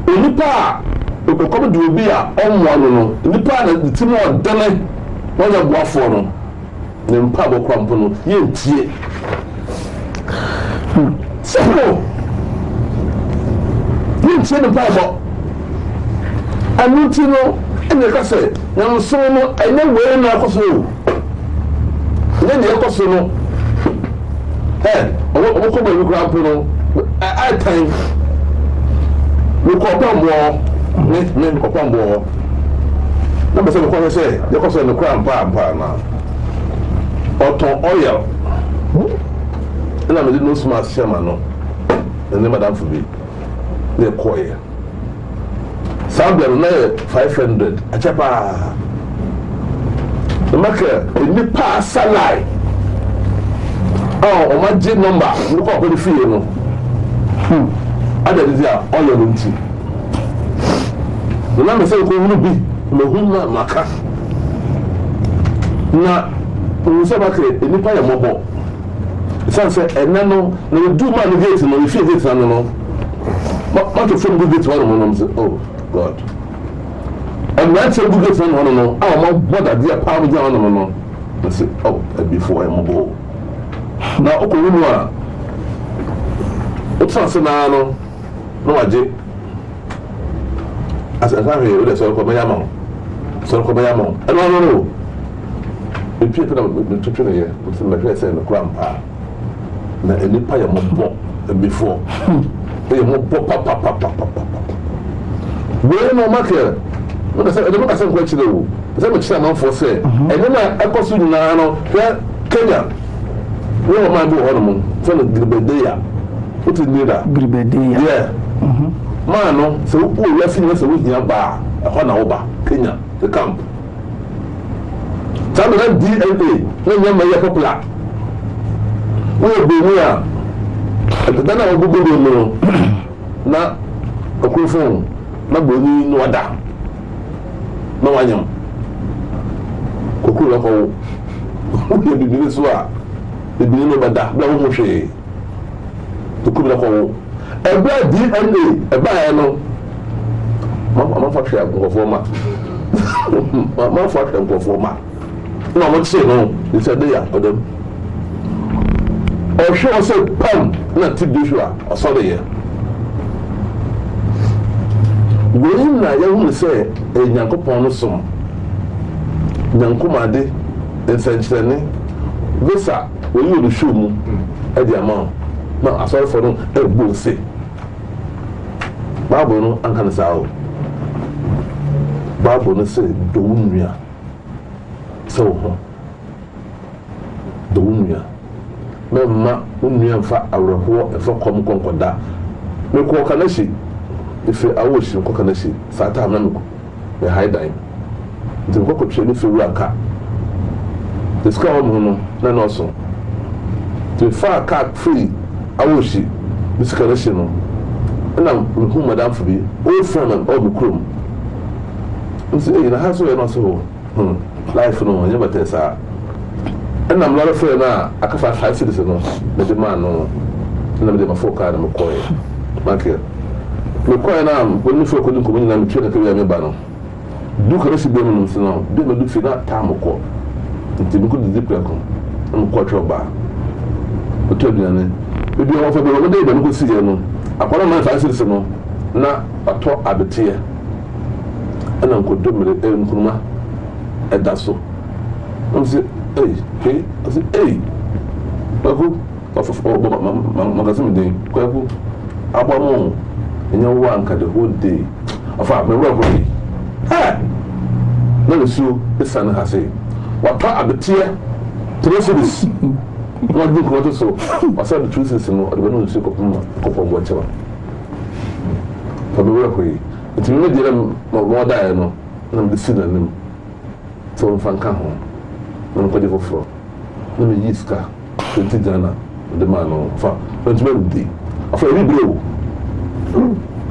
H: Onipa, Okokom Dubia, Omwano, Onipa, the Timo Dele, one of Wafono, the Pabo Crampono, Yentie. Simple. Yentie the Bible. And you know, and the Cassette, now so no, I never wear no costume. Then the costume. Hey, I won't come with Grandpa. At time, we call them war, men call them war. Number 7, what I say, the costume in the crown, now. Autumn oil. And I did no smart shaman, and never done for me. They're quiet. Somebody 500. A chapa. The marker, a new pass salai. Oh, my J number. Look up the fee. Other is there, all your room. The number says, who will be Mahuna Maka. Now, we say, okay, a new pie mobile. Some say, and no, no, do man against him, if you get some, no. Not to film good one of them. Oh. God. And that's a good friend, I don't know. Oh, my brother, dear power down on no. I said, oh, before I'm a bow. Now, Okulua. What's Sansanano? No, I did. As I have here, that's all Comayamo. So Comayamo. And I don't know. The people with the train here, with my dress and the grandpa. Now, any pie more before. They more pop. Where no market? When I said, I don't know what to do. As I'm a chairman for say, and then I pursue Nano, Kenya. Where am I going from the Gribedea? What is near that? Gribedea. Yeah. Mano, so who left in us with your bar, a Honaoba, Kenya, the camp. Some of them DNA, when you're my popular. We'll be near. And then I will go now, a cool phone. Na boni no ada na wanyam kokuru ko wo bibiri so a bibiri no bada bla wo hwe kokuru ko e bla DNA e ba ya no ma fa hwe ngofo ma ma fa hwe ngofo ma na mo tse no ni se de ya odem o hwe o se pam na tidishwa o so de ye. When I young say, a Yankopon sum Yankomade, and Saint-Denis, Visa, when you show me at the amount. Now, I saw for them, a bull say. Bible no anka no sao. Bible no say do nua. So ho. Do nua. Memma nua mfa awreho efa kom konkoda. Me ko kanashi. Ife awoshi ko kanashi. Sata amna me ko. Me hide nti ko ko twene fi waka. Discover no na no so. To far cat free awoshi bisikanashi no. Na who madam for be old friend and all the crew. Say in the house we not so life no never tell sir. And I'm not afraid na akafa 5 cities no the man no na me dey mafoka na me koy. Market. Me koy na when me for ko nko na me twene ka we me ba no. Du ka resi be me no no be me du fi na time ko. Nti me ko di plan ko. Na ko tro ba. O to bi na. We bi o fa be o dey be ko si no. Akwana man 5 cities no na ato abetie. Ana nkodo mere nkuruma edaso. Say, hey, I said, hey, Babu, magazine day, Kwabu, Abamo, and your one the whole day. Of our robbery. Hey! No, you, the son has said, what part of the tear? Treasuries. What book what so? What's the truth is no, I don't know the secret of whatever. For the robbery, it's really more die, no, and I'm the synonym. So, Frank home. No ko de foforo no me yiska 20 Ghana the man no fa don't me dey afa e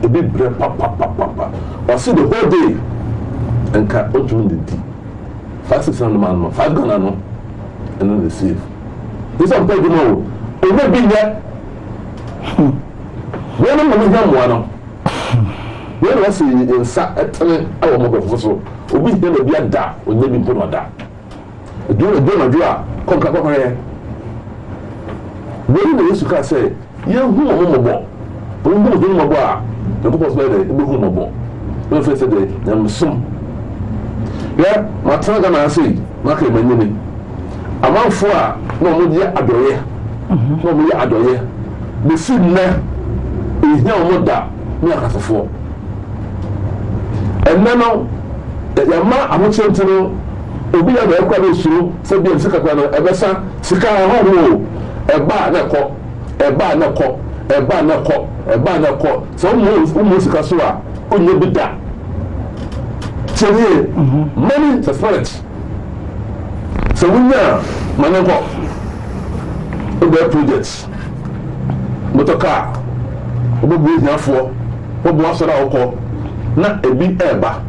H: be bre papa o see the whole day and ka o tun the day 500 man no 5 Ghana no and then receive this am pay no o me be here we no mo jam wa no we no say insa etene awo mo go so obi here na bi ada o nya bi mpo da do a konka kokore we no yesu ka say ye hu mo bo o ndu do mo bo a the purpose by the be hu mo bo no face the nyam sum ya matanga na say maka manyini amanfo a no mo dia adoye no mo ya adoye be sinna ehia mo da ni akasofo enno ya ma amochentino obi ya ba ekwa be suru se bi nsika kwa no ebesa sika ho eba na ko so mo sika so a onye bi da cheye money is spirit so wunya maneko obe projects motoka obo bu hiafo obo asora okọ na ebi eba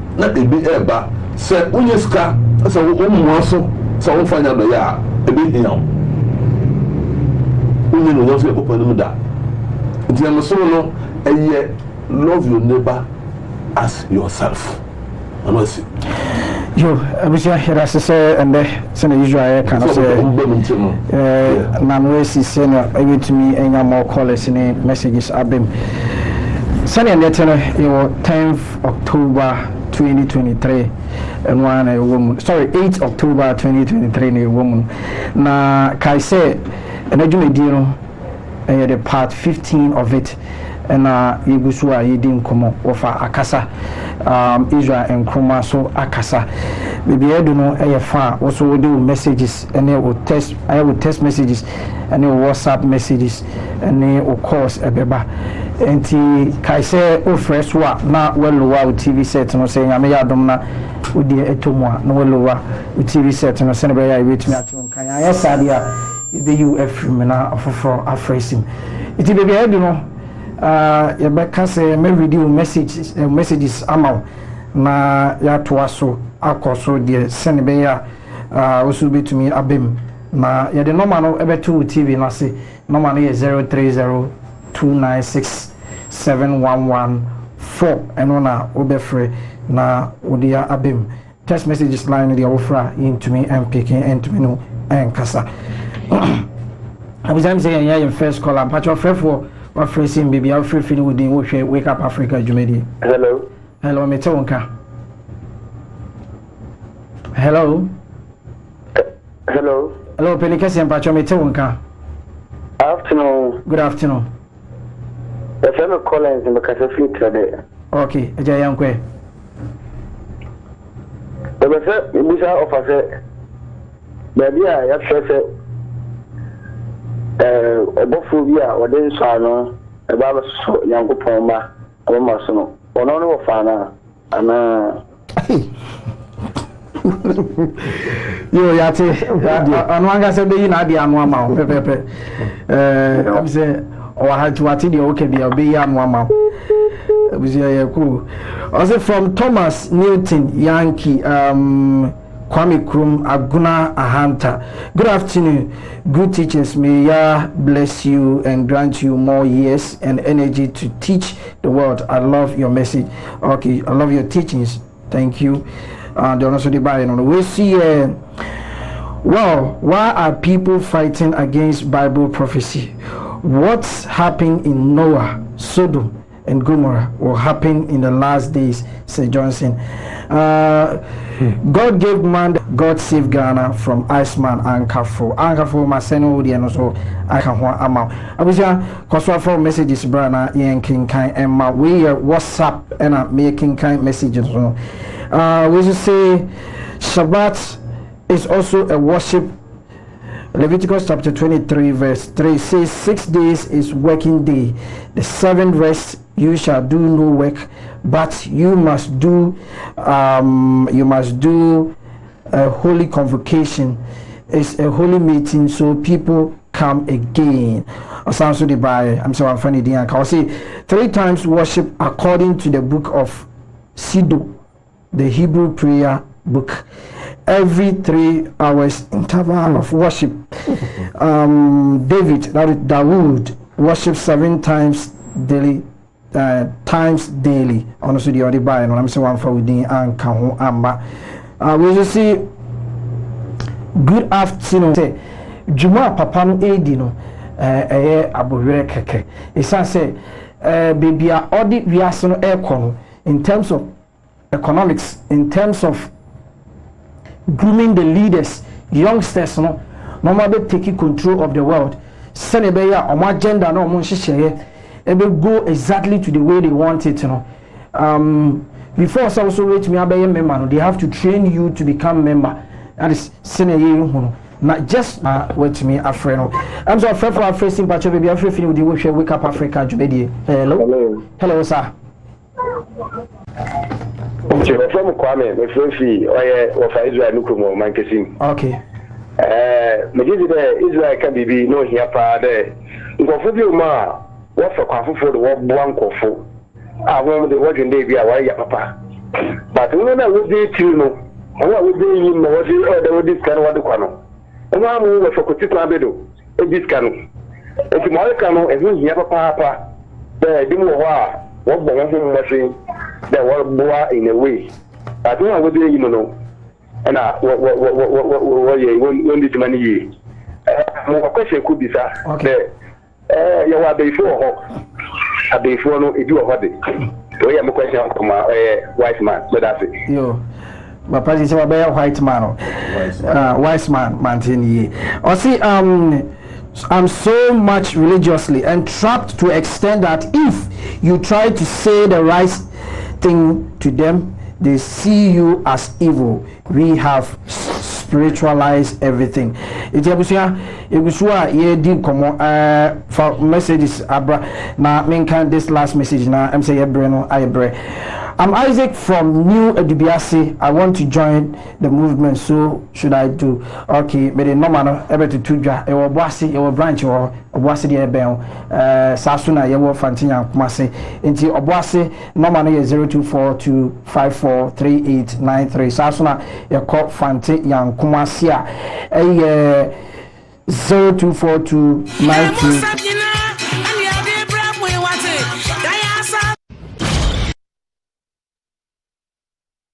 H: se onye sika so wo so so wo fanya no ya ebi hiam onye no nyo so ekopanu mu da nti am so no eye love your neighbor as yourself amasi
B: yo abisia hira se ende se na Israel kan say na no si se na ebetumi enya more callers ni messages abem sani ende tena yo 10th October 2023 and one a woman 8th October 2023 na woman na kai say and adwumedi no the part 15 of it and yebusu a yedi nkomo ofa akasa Israel enkroma so akasa bibi edu no fa also we do messages and we text messages and WhatsApp messages and calls ebeba enti kai say o fresh wa na welowa TV set no say nyame yadom na odi etomwa na welowa TV set no se ne be ya wetimi aton kan ya sadia be you efrimina afoforo afresim iti bibi edu no ya beka say me video messages amaw na ya toaso akoso de se ne be ya osu betumi abem na ya de normal no ebeto TV na se normal no 03029671114 and ona obefre na odia abem text messages line the offer into me and picking and me no and kasa I was saying yeah first call am patch of for what phrasing baby I free feeling with the wake up Africa Jumedi. Hello me tewonka hello penikasi am patch me tewonka
J: afternoon.
B: Good afternoon.
J: The fellow Collins in the Catholic today.
B: Okay, Jayankwe.
J: The Massa Musa of us, maybe I have said a bophobia or then Sano, a Baba Yango Poma, or Masono, or no of Fana, and
B: yo yate anu anga se be yi na ade anu ama pepepe am say o ha to ati de o ke bia be yi anu ama abuzi ya ku also from Thomas Newton Yankee Kwame Krum Aguna Ahanta. Good afternoon, good teachers. May Yah bless you and grant you more years and energy to teach the world. I love your message. Okay, I love your teachings. Thank you. Also we see well, why are people fighting against Bible prophecy? What's happening in Noah, Sodom and Gomorrah will happen in the last days, said Johnson. God gave man, God saved Ghana from Iceman and Kafo. Ankafo Maseno Odi and also Akanwa Ama. I was for messages, Brana, Ian King Kind and my way WhatsApp and making kind messages. We should say Shabbat is also a worship. Leviticus chapter 23 verse 3 says 6 days is working day. The 7th rest you shall do no work, but you must do a holy convocation. It's a holy meeting so people come again. I'm so funny. I say 3 times worship according to the book of Siddur, the Hebrew prayer book. Every 3 hours interval of worship. Dawood worship 7 times daily. Honestly, the other by and I'm so one for within and Kahu Amba. We just see good afternoon. Say Juma Papano Edino, Abu Keke. It's say, baby, audit Viasono Aircon in terms of economics, in terms of grooming the leaders, youngsters, no matter taking control of the world. Senebeya on my agenda, no one able go exactly to the way they want it, before so wait me abe member, they have to train you to become member. That is Seneye, not just wait me a friend. I'm so afraid for our facing patch baby afraid with the Wake Up Africa Jubedi. Hello sir.
J: From Kwame, my friend fee, or Israel Nukumo, Mankesim.
B: Okay.
J: Israel can be no here, father. Ngofobio ma, what for Kwafu the work blanco for. I want the working day be a wire papa. But when I was there too, no, and what would be in the was this kind of what the canoe. And one move for Cotica Bedo, this canoe. If you want canoe, and who's here, papa, there, didn't what Bongo machine. There were boa in a way. I don't know what you know. And what you need money. My question could be, sir. Okay. You are before a before no, if you are what it. So, I have a question from my white man, but that's it.
B: Yo, my president, a white man, wise man, Mantini. Or see, I'm so much religiously entrapped to extend that if you try to say the right thing to them, they see you as evil. We have spiritualized everything. It ye did come for messages abra na menkan this last message na I'm say Ebreno Ibre. I'm Isaac from New Edubiasi. I want to join the movement. So should I do? Okay, but the normal ebe to tuja. Ewo boasi, ewo branch or boasi the ebe. Sasuna ewo fantinya kumase. Inti oboasi normal ye 0242543893. Sasuna ye call fanti yang kumasia. 024292